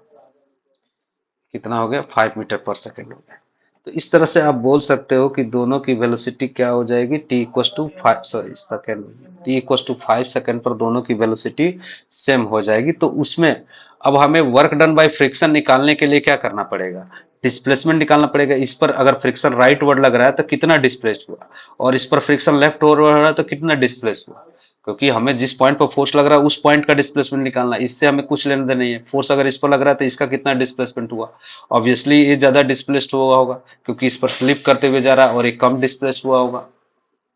S1: कितना हो गया, 5 मीटर पर सेकेंड हो गया। तो इस तरह से आप बोल सकते हो कि दोनों की वेलोसिटी क्या हो जाएगी, t equal to 5 sorry second, t equal to 5 second पर दोनों की वेलोसिटी सेम हो जाएगी। तो उसमें अब हमें वर्क डन बाय फ्रिक्शन निकालने के लिए क्या करना पड़ेगा, डिस्प्लेसमेंट निकालना पड़ेगा। इस पर अगर फ्रिक्शन राइट वर्ड लग रहा है तो कितना डिस्प्लेस हुआ, और इस पर फ्रिक्शन लेफ्ट वर्ड लग रहा है तो कितना डिस्प्लेस हुआ, क्योंकि हमें जिस पॉइंट पर फोर्स लग रहा है उस पॉइंट का डिस्प्लेसमेंट निकालना है। इससे हमें कुछ लेना देना नहीं है, फोर्स अगर इस पर लग रहा है तो इसका कितना डिस्प्लेसमेंट हुआ, ऑब्वियसली ये ज्यादा डिस्प्लेस्ड हुआ होगा, क्योंकि इस पर स्लिप करते हुए जा रहा है और ये कम डिस्प्लेस हुआ होगा,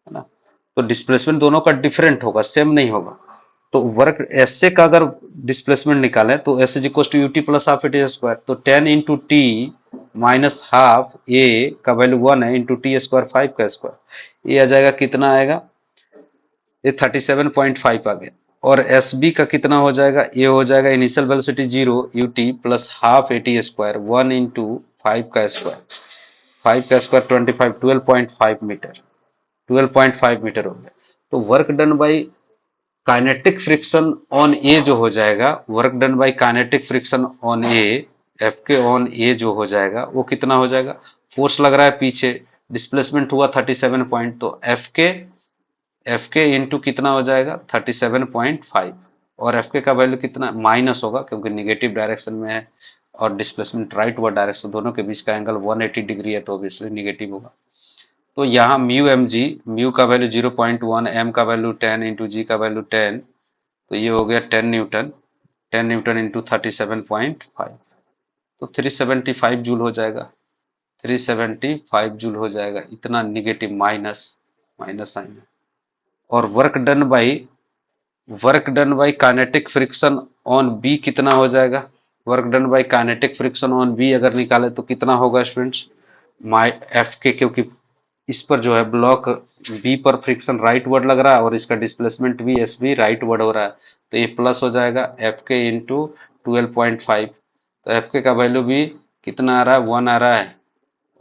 S1: है ना। तो डिस्प्लेसमेंट दोनों का डिफरेंट होगा, सेम नहीं होगा। तो वर्क एस का अगर डिस्प्लेसमेंट निकालें तो s is equal to u t plus half a t square, तो 10 into t minus half a का वैल्यू 1 है, इंटू टी स्क्वायर 5 का स्क्वायर, ये आ जाएगा कितना आएगा, ये 37.5 आ गया। और एस बी का कितना हो जाएगा, ये हो जाएगा initial velocity 0 you t plus half a t square 1 into 5 का स्क्वायर, 5 का स्क्वायर 25, 12.5 मीटर, 12.5 मीटर हो गया। तो work done by kinetic friction on A जो हो जाएगा, work done by kinetic friction on A, F K on A जो हो जाएगा वो कितना हो जाएगा, फोर्स लग रहा है पीछे, डिस्प्लेसमेंट हुआ 37 पॉइंट, तो एफ के इंटू कितना हो जाएगा 37.5, और एफ के का वैल्यू कितना माइनस होगा क्योंकि निगेटिव डायरेक्शन में है, और डिस्प्लेसमेंट राइट वर्ड डायरेक्शन, दोनों के बीच का एंगल 180 डिग्री है तो ऑब्वियसली निगेटिव होगा। तो यहाँ म्यू एम जी, म्यू का वैल्यू 0.1, एम का वैल्यू 10 इंटू जी का वैल्यू 10, तो ये हो गया 10 न्यूटन, 10 न्यूटन इंटू 37.5, तो 375 जूल हो जाएगा, 375 जूल हो जाएगा, इतना निगेटिव माइनस माइनस साइन है। और work done by kinetic friction on b कितना हो जाएगा, work done by kinetic friction on b अगर निकाले तो कितना होगा स्टूडेंट्स, माई एफ के, क्योंकि इस पर जो है ब्लॉक बी पर फ्रिक्शन राइट वर्ड लग रहा है और इसका डिस्प्लेसमेंट भी एस बी राइट वर्ड हो रहा है, तो ये प्लस हो जाएगा एफ के इंटू 12.5, तो एफ के का वैल्यू भी कितना आ रहा है 1 आ रहा है,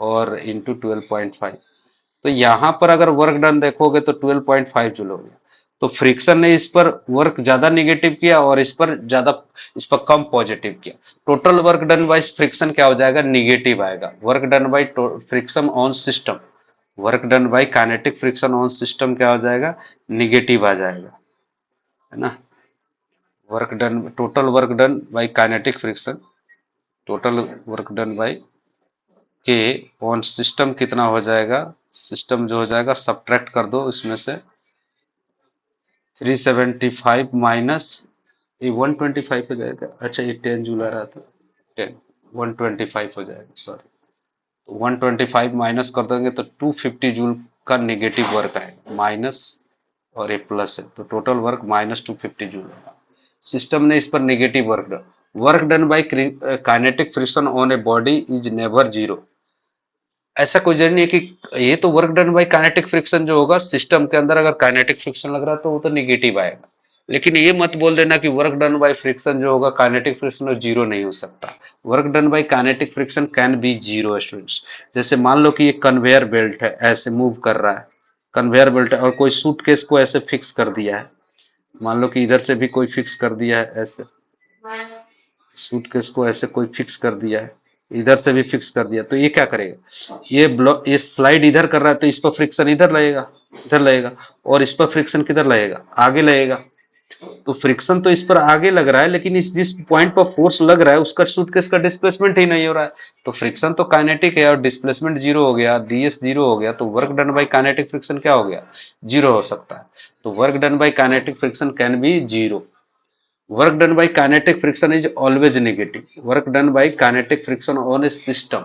S1: और इंटू 12.5। तो यहां पर अगर वर्क डन देखोगे तो 12.5 जूल हो गया। तो फ्रिक्शन ने इस पर वर्क ज्यादा निगेटिव किया और इस पर ज्यादा, इस पर कम पॉजिटिव किया। Total work done by friction क्या हो जाएगा, निगेटिव आएगा। Work done by friction on system, work done by kinetic friction on system क्या हो जाएगा, निगेटिव आ जाएगा, है ना। Work done, total work done by kinetic friction, total work done bye के ऑन सिस्टम कितना हो जाएगा, सिस्टम जो हो जाएगा सब्ट्रैक्ट कर दो इसमें से 375 माइनस ये 125 हो जाएगा, अच्छा ये 10 जूल आ रहा था, 10 125 हो जाएगा, सॉरी। तो 125 माइनस कर देंगे तो 250 जूल का नेगेटिव वर्क आएगा, माइनस और ये प्लस है तो टोटल वर्क माइनस 250 जूल होगा। सिस्टम ने इस पर negative work done by kinetic friction on a body is never zero. ऐसा कोई जरूरी नहीं है कि ये तो work done by kinetic friction जो होगा सिस्टम के अंदर, अगर काइनेटिक फ्रिक्शन लग रहा है तो वो तो निगेटिव आएगा, लेकिन ये मत बोल देना कि वर्क डन बाय फ्रिक्शन जो होगा काइनेटिक फ्रिक्शन वो जीरो नहीं हो सकता। Work done by kinetic friction can be zero students. जैसे मान लो कि ये कन्वेयर बेल्ट है, ऐसे मूव कर रहा है, कन्वेयर बेल्ट है और कोई सूटकेस को ऐसे फिक्स कर दिया है, मान लो कि इधर से भी कोई फिक्स कर दिया है, ऐसे सूटकेस को ऐसे कोई फिक्स कर दिया है, इधर से भी फिक्स कर दिया, तो ये क्या करेगा, ये ब्लॉक, ये स्लाइड इधर कर रहा है तो इस पर फ्रिक्शन इधर लगेगा, इधर लगेगा, और इस पर फ्रिक्शन किधर लगेगा, आगे लगेगा। तो फ्रिक्शन तो इस पर आगे लग रहा है, लेकिन इस जिस पॉइंट पर फोर्स लग रहा है उसका सूटकेस का डिस्प्लेसमेंट ही नहीं हो रहा है। तो फ्रिक्शन तो काइनेटिक है और डिस्प्लेसमेंट जीरो हो गया, डीएस जीरो हो गया, तो work done by kinetic friction क्या हो गया, जीरो हो सकता है। तो work done by kinetic friction can be zero. Work done by kinetic friction is always negative. Work done by kinetic friction on A system,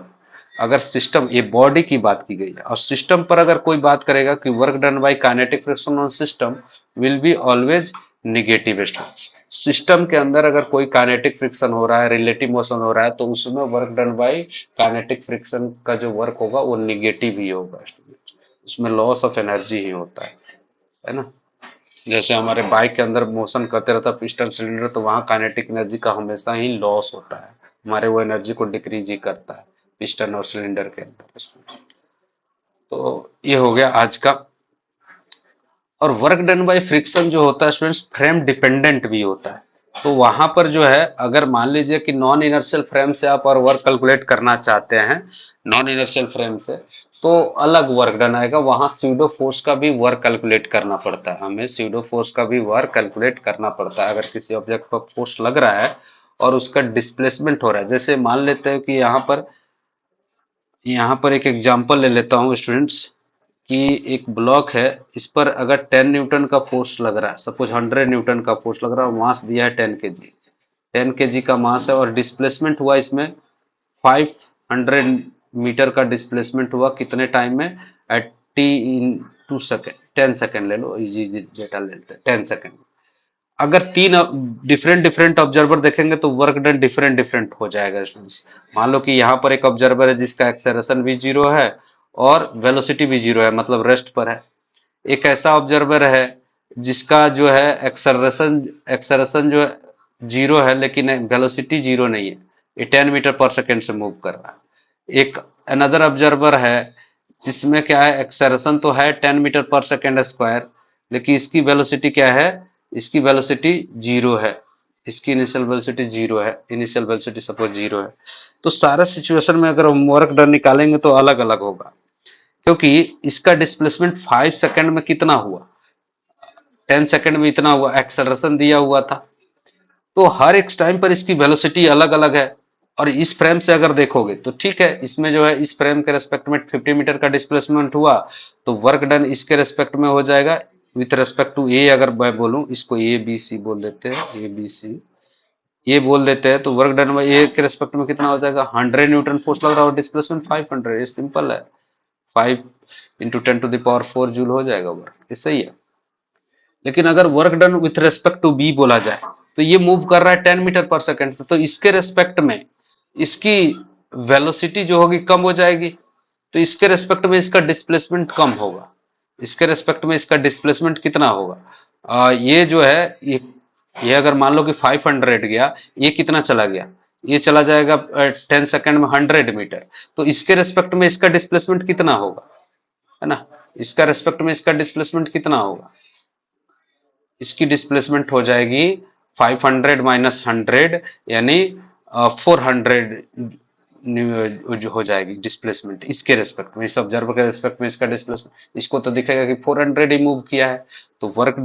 S1: अगर सिस्टम, ये body की बात की गई है और सिस्टम पर अगर कोई बात करेगा कि work done by kinetic friction on system will be always negative stress. System के अंदर अगर कोई काइनेटिक फ्रिक्शन हो रहा है, रिलेटिव मोशन हो रहा है, तो उसमें work done by kinetic friction का जो वर्क होगा वो निगेटिव ही होगा, उसमें लॉस ऑफ एनर्जी ही होता है ना। जैसे हमारे बाइक के अंदर मोशन करते रहता है पिस्टन सिलेंडर, तो वहां काइनेटिक एनर्जी का हमेशा ही लॉस होता है, हमारे वो एनर्जी को डिक्रीज ही करता है पिस्टन और सिलेंडर के अंदर। तो ये हो गया आज का। और वर्क डन बाय फ्रिक्शन जो होता है स्टूडेंट्स फ्रेम डिपेंडेंट भी होता है। तो वहां पर जो है, अगर मान लीजिए कि नॉन इनर्शियल फ्रेम से आप और वर्क कैलकुलेट करना चाहते हैं, नॉन इनर्शियल फ्रेम से, तो अलग वर्क डन आएगा, वहां स्यूडो फोर्स का भी वर्क कैलकुलेट करना पड़ता है, हमें स्यूडो फोर्स का भी वर्क कैलकुलेट करना पड़ता है अगर किसी ऑब्जेक्ट पर फोर्स लग रहा है और उसका डिस्प्लेसमेंट हो रहा है। जैसे मान लेते हैं कि यहाँ पर एक एग्जांपल ले लेता हूँ स्टूडेंट्स, कि एक ब्लॉक है, इस पर अगर 10 न्यूटन का फोर्स लग रहा है, सपोज 100 न्यूटन का फोर्स लग रहा है, मास दिया है 10 केजी, 10 केजी का मास है और डिस्प्लेसमेंट हुआ इसमें 500 मीटर का डिस्प्लेसमेंट हुआ, कितने टाइम में, at T in 2 second, 10 second ले लो, इजी डेटा ले लेते हैं, 10 सेकेंड। अगर तीन डिफरेंट डिफरेंट ऑब्जर्वर देखेंगे तो वर्क डन डिफरेंट डिफरेंट हो जाएगा स्टूडेंट्स। मान लो कि यहाँ पर एक ऑब्जर्वर है जिसका एक्सेलरेशन भी जीरो है और वेलोसिटी भी जीरो है, मतलब रेस्ट पर है। एक ऐसा ऑब्जर्वर है जिसका जो है एक्सेलरेशन एक्सेलरेशन जो है जीरो है, लेकिन वेलोसिटी जीरो नहीं है, ये 10 मीटर पर सेकेंड से मूव कर रहा है। एक अनदर ऑब्जर्वर है जिसमें क्या है, एक्सेलरेशन तो है 10 मीटर पर सेकेंड स्क्वायर, लेकिन इसकी वेलोसिटी क्या है, इसकी वेलोसिटी जीरो है, इसकी इनिशियल वेलोसिटी जीरो है, इनिशियल वेलोसिटी सपोज जीरो है। तो सारा सिचुएशन में अगर हम वर्क डन निकालेंगे तो अलग अलग होगा, क्योंकि इसका डिस्प्लेसमेंट 5 सेकंड में कितना हुआ, 10 सेकंड में इतना हुआ, एक्सेलरेशन दिया हुआ था, तो हर एक टाइम पर इसकी वेलोसिटी अलग अलग है। और इस फ्रेम से अगर देखोगे तो ठीक है, इसमें जो है इस फ्रेम के रेस्पेक्ट में 50 मीटर का डिस्प्लेसमेंट हुआ, तो वर्क डन इसके रेस्पेक्ट में हो जाएगा विथ रेस्पेक्ट टू ए, अगर मैं बोलूं इसको ए बी सी बोल देते हैं, ए बी सी ये बोल देते हैं, तो वर्क डन बाई ए के रेस्पेक्ट में कितना हो जाएगा, 100 न्यूटन फोर्स लग रहा है और डिस्प्लेसमेंट 500, ये सिंपल है, 5 इंटू 10⁴ जूल हो जाएगा वर्क, ये सही है। लेकिन अगर work done with respect to b बोला जाए तो ये मूव कर रहा है 10 मीटर पर सेकेंड से, तो इसके रेस्पेक्ट में इसकी वेलोसिटी जो होगी कम हो जाएगी, तो इसके रेस्पेक्ट में इसका डिस्प्लेसमेंट कम होगा, इसके रेस्पेक्ट में इसका डिस्प्लेसमेंट कितना होगा, ये जो है ये अगर मान लो कि 500 गया, ये कितना चला गया, ये चला जाएगा 10 सेकंड में 100 मीटर, तो इसके रेस्पेक्ट में इसका डिस्प्लेसमेंट कितना होगा, है ना, इसका रेस्पेक्ट में इसका डिस्प्लेसमेंट कितना होगा, इसकी डिस्प्लेसमेंट हो जाएगी 500 माइनस 100 यानी 400 जो हो जाएगी डिस्प्लेसमेंट इसके रेस्पेक्ट में, इस ऑब्जर्वर के रेस्पेक्ट में इसका डिस्प्लेसमेंट, इसको तो दिखेगा कि 400 ही मूव किया है। तो work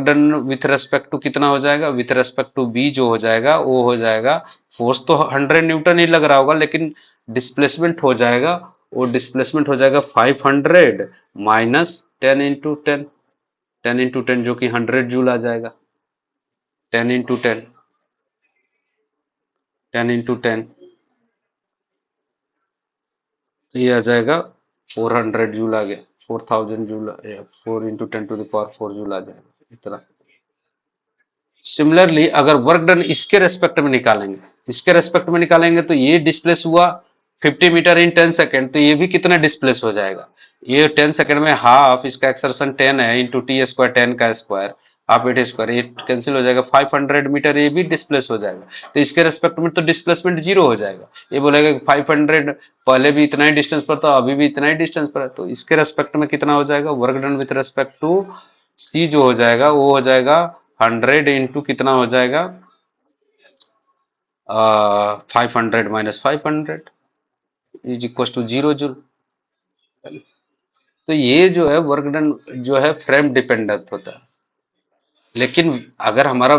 S1: done with respect to कितना हो जाएगा, विथ रेस्पेक्ट टू बी जो हो जाएगा वो हो जाएगा, फोर्स तो 100 न्यूटन ही लग रहा होगा, लेकिन डिस्प्लेसमेंट हो जाएगा, वो डिस्प्लेसमेंट हो जाएगा 500 माइनस 10 इंटू 10, 10 इंटू 10 जो कि 100 जूल आ जाएगा, 10 इंटू 10, 10 इंटू 10, तो ये आ जाएगा 400 जूल आ गया, 4000 joule, 4 into 10 to the power 4 joule आ जाएगा इतना। सिमिलरली अगर वर्क डन इसके रेस्पेक्ट में निकालेंगे, इसके रेस्पेक्ट में निकालेंगे तो ये डिस्प्लेस हुआ 50 मीटर इन 10 सेकेंड, तो ये भी कितना डिस्प्लेस हो जाएगा, ये 10 सेकेंड में हाफ, इसका एक्सर्शन 10 है इंटू टी स्क्वायर, 10 का स्क्वायर हाफ एट स्क्वायर, ये कैंसिल हो जाएगा, 500 मीटर ये भी डिस्प्लेस हो जाएगा। तो इसके रेस्पेक्ट में तो डिस्प्लेसमेंट जीरो हो जाएगा, ये बोलेगा कि 500 पहले भी इतना ही डिस्टेंस पर था, अभी भी इतना ही डिस्टेंस पर है, तो इसके रेस्पेक्ट में कितना हो जाएगा, work done with respect to C जो हो जाएगा वो हो जाएगा 100 इंटू कितना हो जाएगा, 500 - 500 इज इक्वल टू 0 जूल। तो ये जो है वर्क डन जो है फ्रेम डिपेंडेंट होता है, लेकिन अगर हमारा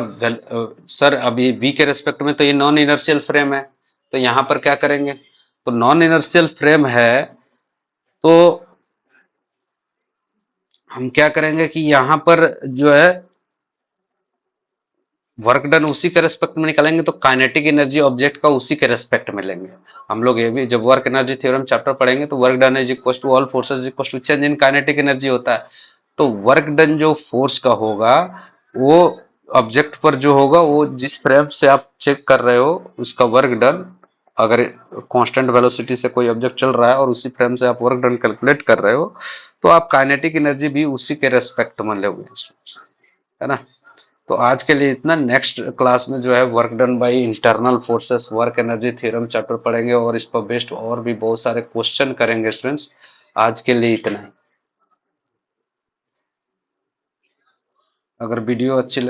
S1: सर अभी बी के रेस्पेक्ट में तो ये नॉन इनर्शियल फ्रेम है, तो यहां पर क्या करेंगे, तो नॉन इनर्शियल फ्रेम है तो हम क्या करेंगे कि यहां पर जो है वर्क डन उसी के रेस्पेक्ट में निकालेंगे, तो काइनेटिक एनर्जी ऑब्जेक्ट का उसी के रेस्पेक्ट में लेंगे। हम लोग ये भी जब वर्क एनर्जी थ्योरम चैप्टर पढ़ेंगे तो work done is equal to all forces equal to change in kinetic energy होता है। तो वर्क डन जो फोर्स का होगा वो ऑब्जेक्ट पर जो होगा, वो जिस फ्रेम से आप चेक कर रहे हो उसका वर्क डन, अगर कांस्टेंट वेलोसिटी से कोई ऑब्जेक्ट चल रहा है और उसी फ्रेम से आप वर्क डन कैलकुलेट कर रहे हो, तो आप काइनेटिक एनर्जी भी उसी के रेस्पेक्ट में लोगे, है ना। तो आज के लिए इतना, नेक्स्ट क्लास में जो है work done by internal forces work energy theorem chapter पढ़ेंगे और इस पर बेस्ड और भी बहुत सारे क्वेश्चन करेंगे स्टूडेंट्स। आज के लिए इतना ही। अगर वीडियो अच्छी लगे